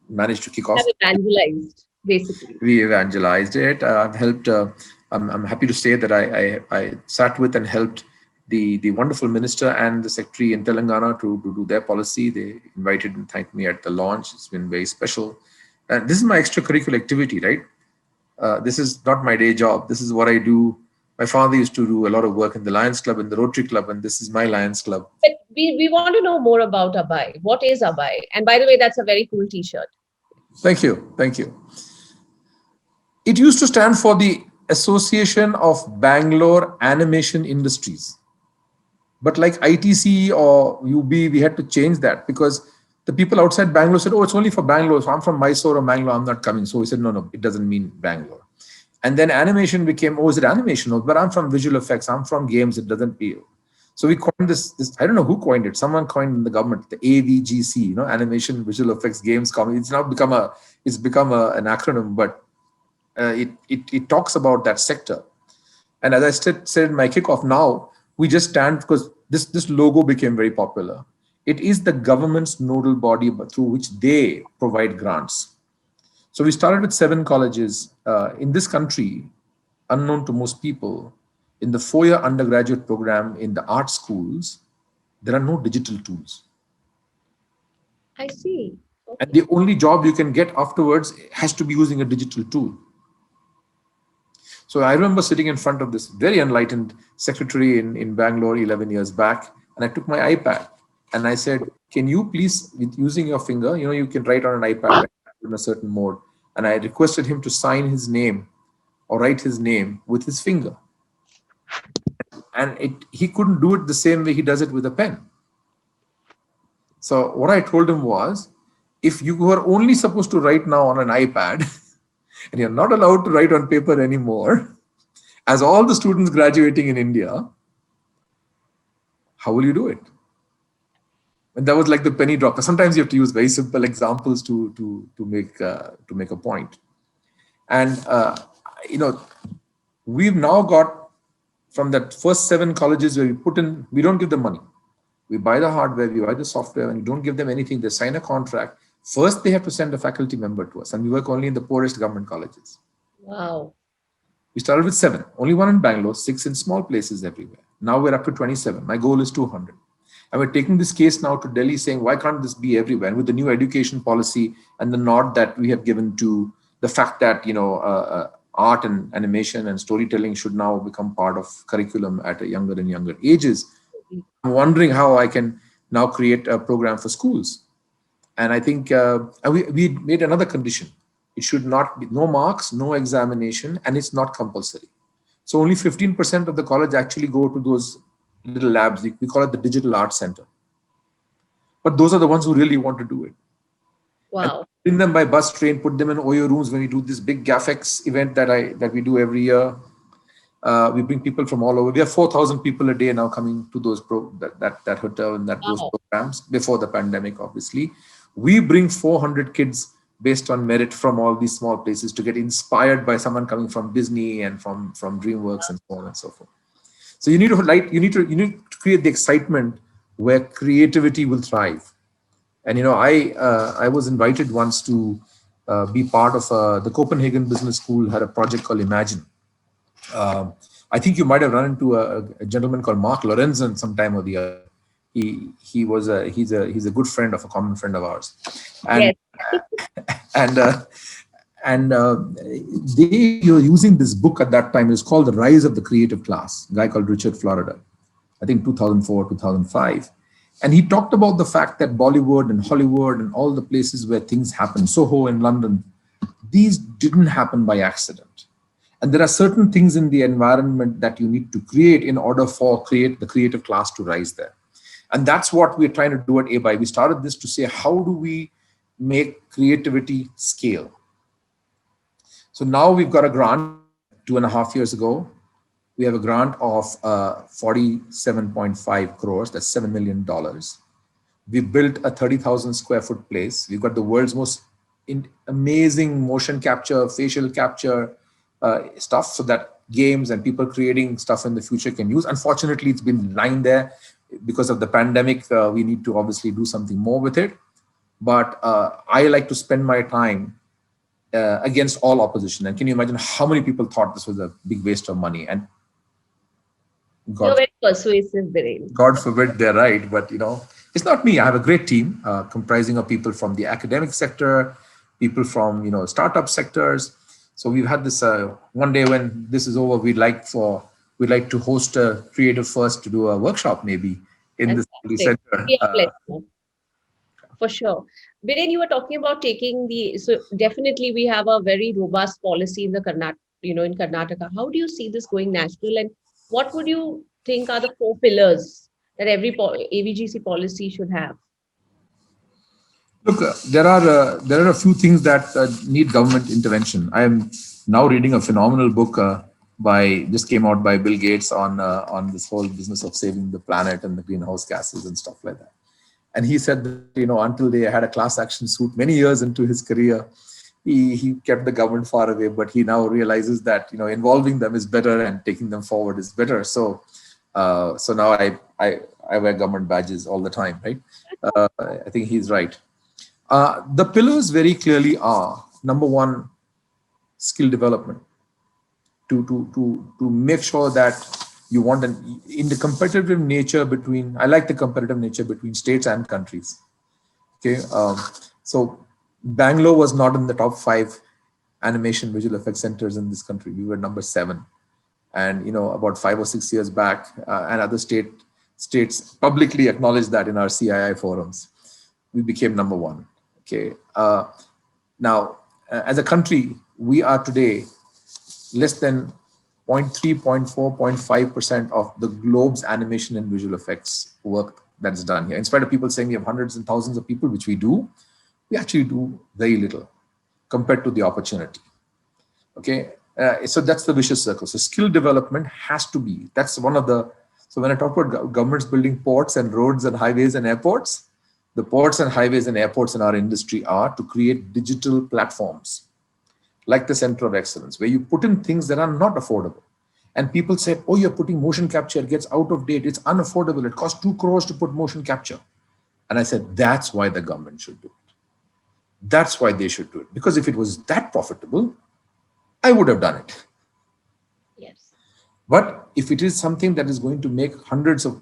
managed to kick Have off. evangelized, basically. We evangelized it. I've helped. I'm happy to say that I sat with and helped the wonderful minister and the secretary in Telangana to do their policy. They invited and thanked me at the launch. It's been very special. And this is my extracurricular activity, right? This is not my day job. This is what I do. My father used to do a lot of work in the Lions Club and the Rotary Club, and this is my Lions Club. But we want to know more about Abai. What is Abai? And by the way, that's a very cool T-shirt. Thank you. Thank you. It used to stand for the Association of Bangalore Animation Industries. But like ITC or UB, we had to change that because the people outside Bangalore said, oh, it's only for Bangalore. So I'm from Mysore or Bangalore, I'm not coming. So we said, no, no, it doesn't mean Bangalore. And then animation became, oh, is it animation? No, but I'm from visual effects. I'm from games. It doesn't feel. So we coined this, I don't know who coined it. Someone coined in the government, the AVGC, animation, visual effects, games, comedy. It's now become an acronym, but it talks about that sector. And as I said in my kickoff, now we just stand because this logo became very popular. It is the government's nodal body through which they provide grants. So we started with 7 colleges in this country, unknown to most people. In the 4-year undergraduate program in the art schools, there are no digital tools. I see. And Okay. the only job you can get afterwards has to be using a digital tool. So I remember sitting in front of this very enlightened secretary in Bangalore 11 years back, and I took my iPad and I said, can you please, with using your finger, you can write on an iPad in a certain mode. And I requested him to sign his name or write his name with his finger. And he couldn't do it the same way he does it with a pen. So what I told him was, if you were only supposed to write now on an iPad and you're not allowed to write on paper anymore, as all the students graduating in India, how will you do it? And that was like the penny drop. Sometimes you have to use very simple examples to make a point. And we've now got from that first 7 colleges where we don't give them money. We buy the hardware, we buy the software, and we don't give them anything. They sign a contract. First, they have to send a faculty member to us, and we work only in the poorest government colleges. Wow. We started with 7, only 1 in Bangalore, 6 in small places everywhere. Now we're up to 27. My goal is 200. And we're taking this case now to Delhi saying, why can't this be everywhere? And with the new education policy and the nod that we have given to the fact that, art and animation and storytelling should now become part of curriculum at a younger and younger ages. I'm wondering how I can now create a program for schools. And I think we made another condition. It should not be no marks, no examination, and it's not compulsory. So only 15% of the college actually go to those little labs. We call it the digital art center. But those are the ones who really want to do it. And Wow. bring them by bus, train, put them in OYO rooms when we do this big GAFX event that we do every year. We bring people from all over. We have 4,000 people a day now coming to those that hotel and those Wow. programs before the pandemic, obviously. We bring 400 kids based on merit from all these small places to get inspired by someone coming from Disney and from DreamWorks and so on and so forth. So you need to create the excitement where creativity will thrive. And I was invited once to be part of the Copenhagen Business School had a project called Imagine. Um, I think you might have run into a gentleman called Mark Lorenzen sometime or the other. He's a good friend of a common friend of ours, and Yes. and and they were using this book at that time. It was called The Rise of the Creative Class. A guy called Richard Florida, I think 2004, 2005. And he talked about the fact that Bollywood and Hollywood and all the places where things happen, Soho in London, these didn't happen by accident. And there are certain things in the environment that you need to create in order for the creative class to rise there. And that's what we're trying to do at ABI. We started this to say, how do we make creativity scale? So now we've got a grant 2.5 years ago. We have a grant of 47.5 crores, that's $7 million. We built a 30,000 square foot place. We've got the world's most amazing motion capture, facial capture stuff, so that games and people creating stuff in the future can use. Unfortunately, it's been lying there because of the pandemic. We need to obviously do something more with it. But I like to spend my time against all opposition. And can you imagine how many people thought this was a big waste of money? And You're God, very persuasive, Biren. God forbid they're right, but it's not me. I have a great team comprising of people from the academic sector, people from startup sectors. So we've had this one day when this is over, we'd like to host a Creative First to do a workshop maybe in the city Fantastic. center. Be a pleasure. For sure. Biren, you were talking about taking so definitely we have a very robust policy in the in Karnataka. How do you see this going national, and what would you think are the four pillars that every AVGC policy should have? Look, there are a few things that need government intervention. I am now reading a phenomenal book by just came out by Bill Gates on this whole business of saving the planet and the greenhouse gases and stuff like that. And he said that until they had a class action suit many years into his career, he kept the government far away. But he now realizes that involving them is better and taking them forward is better. So now I wear government badges all the time, right? I think he's right. The pillars very clearly are: number one, skill development. To make sure that you want in the competitive nature between. I like the competitive nature between states and countries. Okay, so Bangalore was not in the top 5 animation visual effects centers in this country. We were number 7, and about 5 or 6 years back, and other states publicly acknowledged that in our CII forums, we became number 1. Okay. Now, as a country, we are today less than 0.3, 0.4, 0.5% of the globe's animation and visual effects work that's done here. In spite of people saying we have hundreds and thousands of people, which we do, we actually do very little compared to the opportunity. Okay. So that's the vicious circle. So skill development has to be, that's one of the, so when I talk about governments building ports and roads and highways and airports, the ports and highways and airports in our industry are to create digital platforms like the Center of Excellence, where you put in things that are not affordable. And people said, oh, you're putting motion capture, it gets out of date, it's unaffordable, it costs 2 crores to put motion capture. And I said, that's why the government should do it. That's why they should do it. Because if it was that profitable, I would have done it. Yes. But if it is something that is going to make hundreds of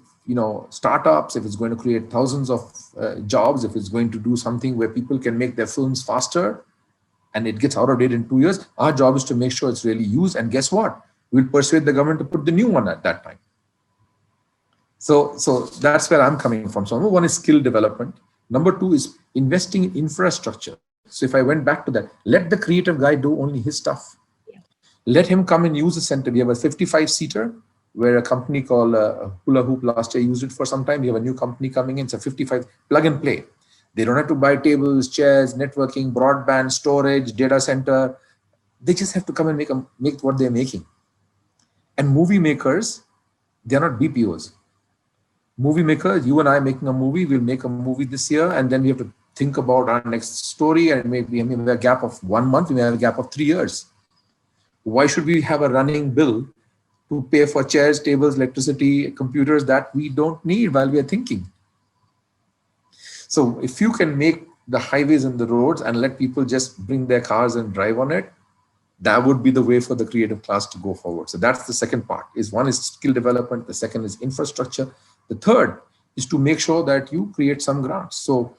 startups, if it's going to create thousands of jobs, if it's going to do something where people can make their films faster and it gets out of date in 2 years, our job is to make sure it's really used. And guess what? We'll persuade the government to put the new one at that time. So that's where I'm coming from. So number one is skill development. Number two is investing in infrastructure. So if I went back to that, let the creative guy do only his stuff. Yeah. Let him come and use the center. We have a 55-seater where a company called Hula Hoop last year used it for some time. We have a new company coming in. It's a 55 plug and play. They don't have to buy tables, chairs, networking, broadband, storage, data center. They just have to come and make what they're making. And movie makers, they're not BPOs. Movie makers, you and I making a movie, we'll make a movie this year, and then we have to think about our next story, and maybe we have a gap of 1 month, we may have a gap of 3 years. Why should we have a running bill to pay for chairs, tables, electricity, computers that we don't need while we are thinking? So if you can make the highways and the roads and let people just bring their cars and drive on it, that would be the way for the creative class to go forward. So that's the second part. Is one is skill development, the second is infrastructure, the third is to make sure that you create some grants. So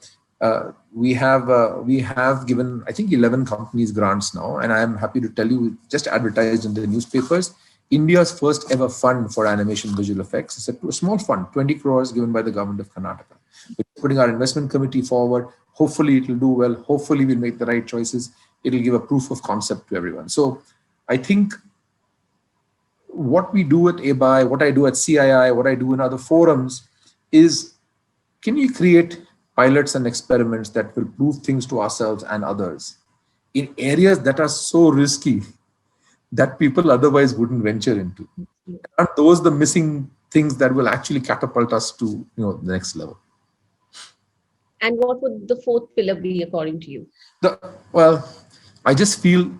we have given, I think, 11 companies grants now, and I am happy to tell you, just advertised in the newspapers, India's first ever fund for animation visual effects. It's a small fund, 20 crores given by the government of Karnataka. We're putting our investment committee forward. Hopefully it will do well. Hopefully we'll make the right choices. It'll give a proof of concept to everyone. So I think what we do at ABI, what I do at CII, what I do in other forums is, can we create pilots and experiments that will prove things to ourselves and others in areas that are so risky that people otherwise wouldn't venture into? Aren't those the missing things that will actually catapult us to, the next level? And what would the fourth pillar be according to you? Well, I just feel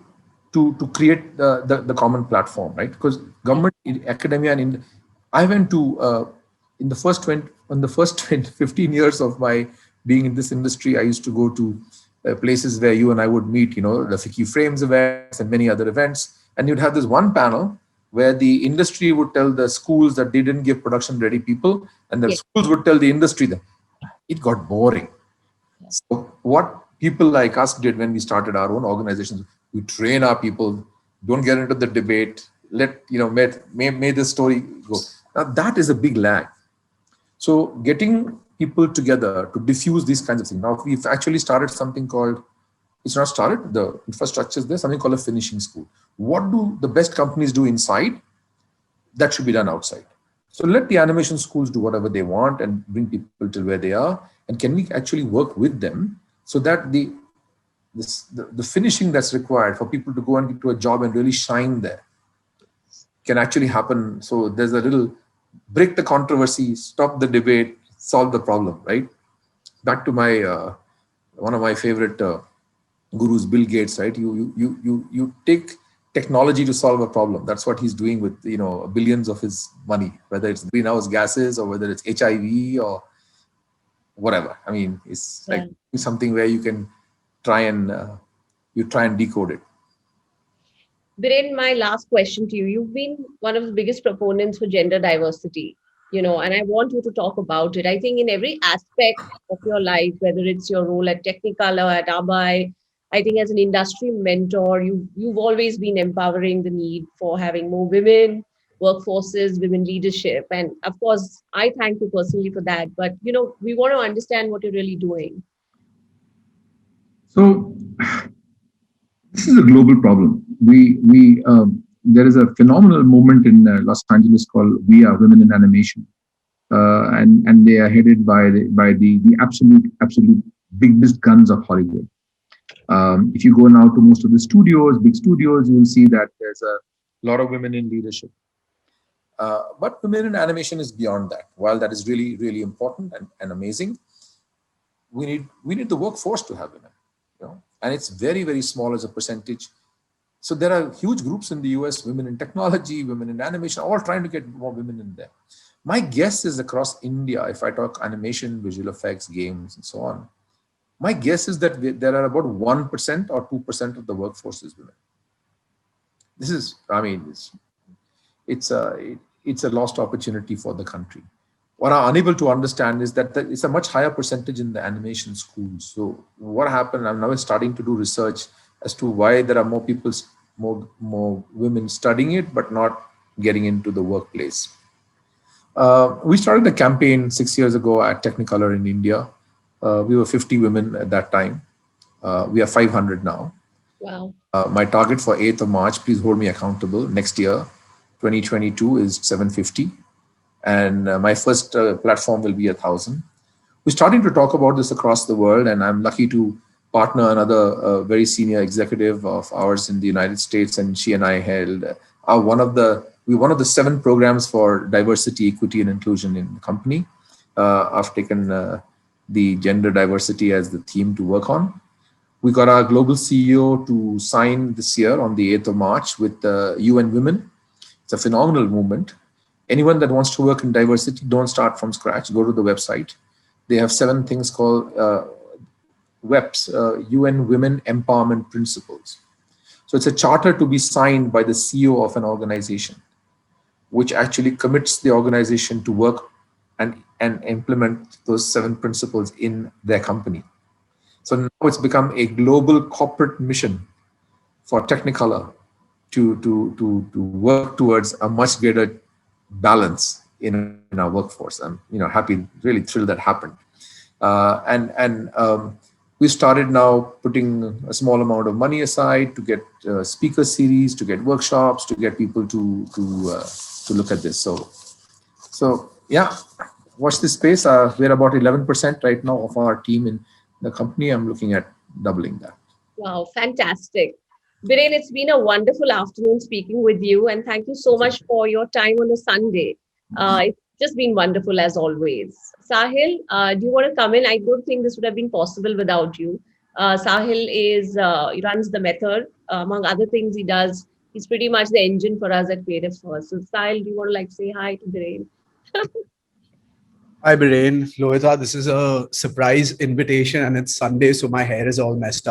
to create the common platform, right? Because government, academia, and I went to in the first 20, on the first 20, 15 years of my being in this industry, I used to go to places where you and I would meet, the Fiki Frames events and many other events, and you'd have this one panel where the industry would tell the schools that they didn't give production ready people, and the Yes. schools would tell the industry that. It got boring. So what people like us did when we started our own organizations, we train our people, don't get into the debate, let, may this story go. Now that is a big lag. So getting people together to diffuse these kinds of things. Now we've actually started something called, it's not started, the infrastructure is there, something called a finishing school. What do the best companies do inside? That should be done outside. So let the animation schools do whatever they want and bring people to where they are. And can we actually work with them so that the finishing that's required for people to go and get to a job and really shine there can actually happen. So there's a little break the controversy, stop the debate, solve the problem, right? Back to my one of my favorite gurus, Bill Gates, right? You take technology to solve a problem. That's what he's doing with billions of his money, whether it's greenhouse gases or whether it's HIV or whatever. I mean, it's like something where you can try and decode it. Biren, my last question to you. You've been one of the biggest proponents for gender diversity, and I want you to talk about it. I think in every aspect of your life, whether it's your role at Technicolor, at Abai, I think as an industry mentor, you've always been empowering the need for having more women workforces, women leadership. And of course, I thank you personally for that. But, we want to understand what you're really doing. So this is a global problem. There is a phenomenal movement in Los Angeles called We Are Women in Animation, and they are headed by the absolute biggest guns of Hollywood. If you go now to most of the studios, big studios, you will see that there's a lot of women in leadership. But women in animation is beyond that. While that is really, really important and amazing, we need the workforce to have women, and it's very, very small as a percentage. So there are huge groups in the US, women in technology, women in animation, all trying to get more women in there. My guess is across India, if I talk animation, visual effects, games, and so on, my guess is that there are about 1% or 2% of the workforce is women. This is, I mean, it's a lost opportunity for the country. What I'm unable to understand is that it's a much higher percentage in the animation schools. So what happened? I'm now starting to do research as to why there are more people, more women studying it, but not getting into the workplace. We started a campaign 6 years ago at Technicolor in India. We were 50 women at that time. We are 500 now. Wow. My target for 8th of March, please hold me accountable, next year, 2022, is 750. And my first platform will be 1,000. We're starting to talk about this across the world, and I'm lucky to partner another very senior executive of ours in the United States, and she and I held one of the 7 programs for diversity, equity, and inclusion in the company. I've taken the gender diversity as the theme to work on. We got our global CEO to sign this year on the 8th of March with UN Women. It's a phenomenal movement. Anyone that wants to work in diversity, don't start from scratch. Go to the website. They have 7 things called WEPs, UN Women Empowerment Principles. So it's a charter to be signed by the CEO of an organization, which actually commits the organization to work and implement those 7 principles in their company. So now it's become a global corporate mission for Technicolor to work towards a much greater balance in our workforce. I'm happy, really thrilled that happened. And we started now putting a small amount of money aside to get speaker series, to get workshops, to get people to look at this. So yeah, watch this space. We're about 11% right now of our team in the company. I'm looking at doubling that. Wow, fantastic. Biren, it's been a wonderful afternoon speaking with you, and thank you so much for your time on a Sunday. It's just been wonderful as always. Sahil, do you want to come in? I don't think this would have been possible without you. Sahil he runs the method. Among other things he does, he's pretty much the engine for us at Creative First. So Sahil, do you want to like say hi to Biren? Hi, Biren. Lohita, this is a surprise invitation and it's Sunday, so my hair is all messed up.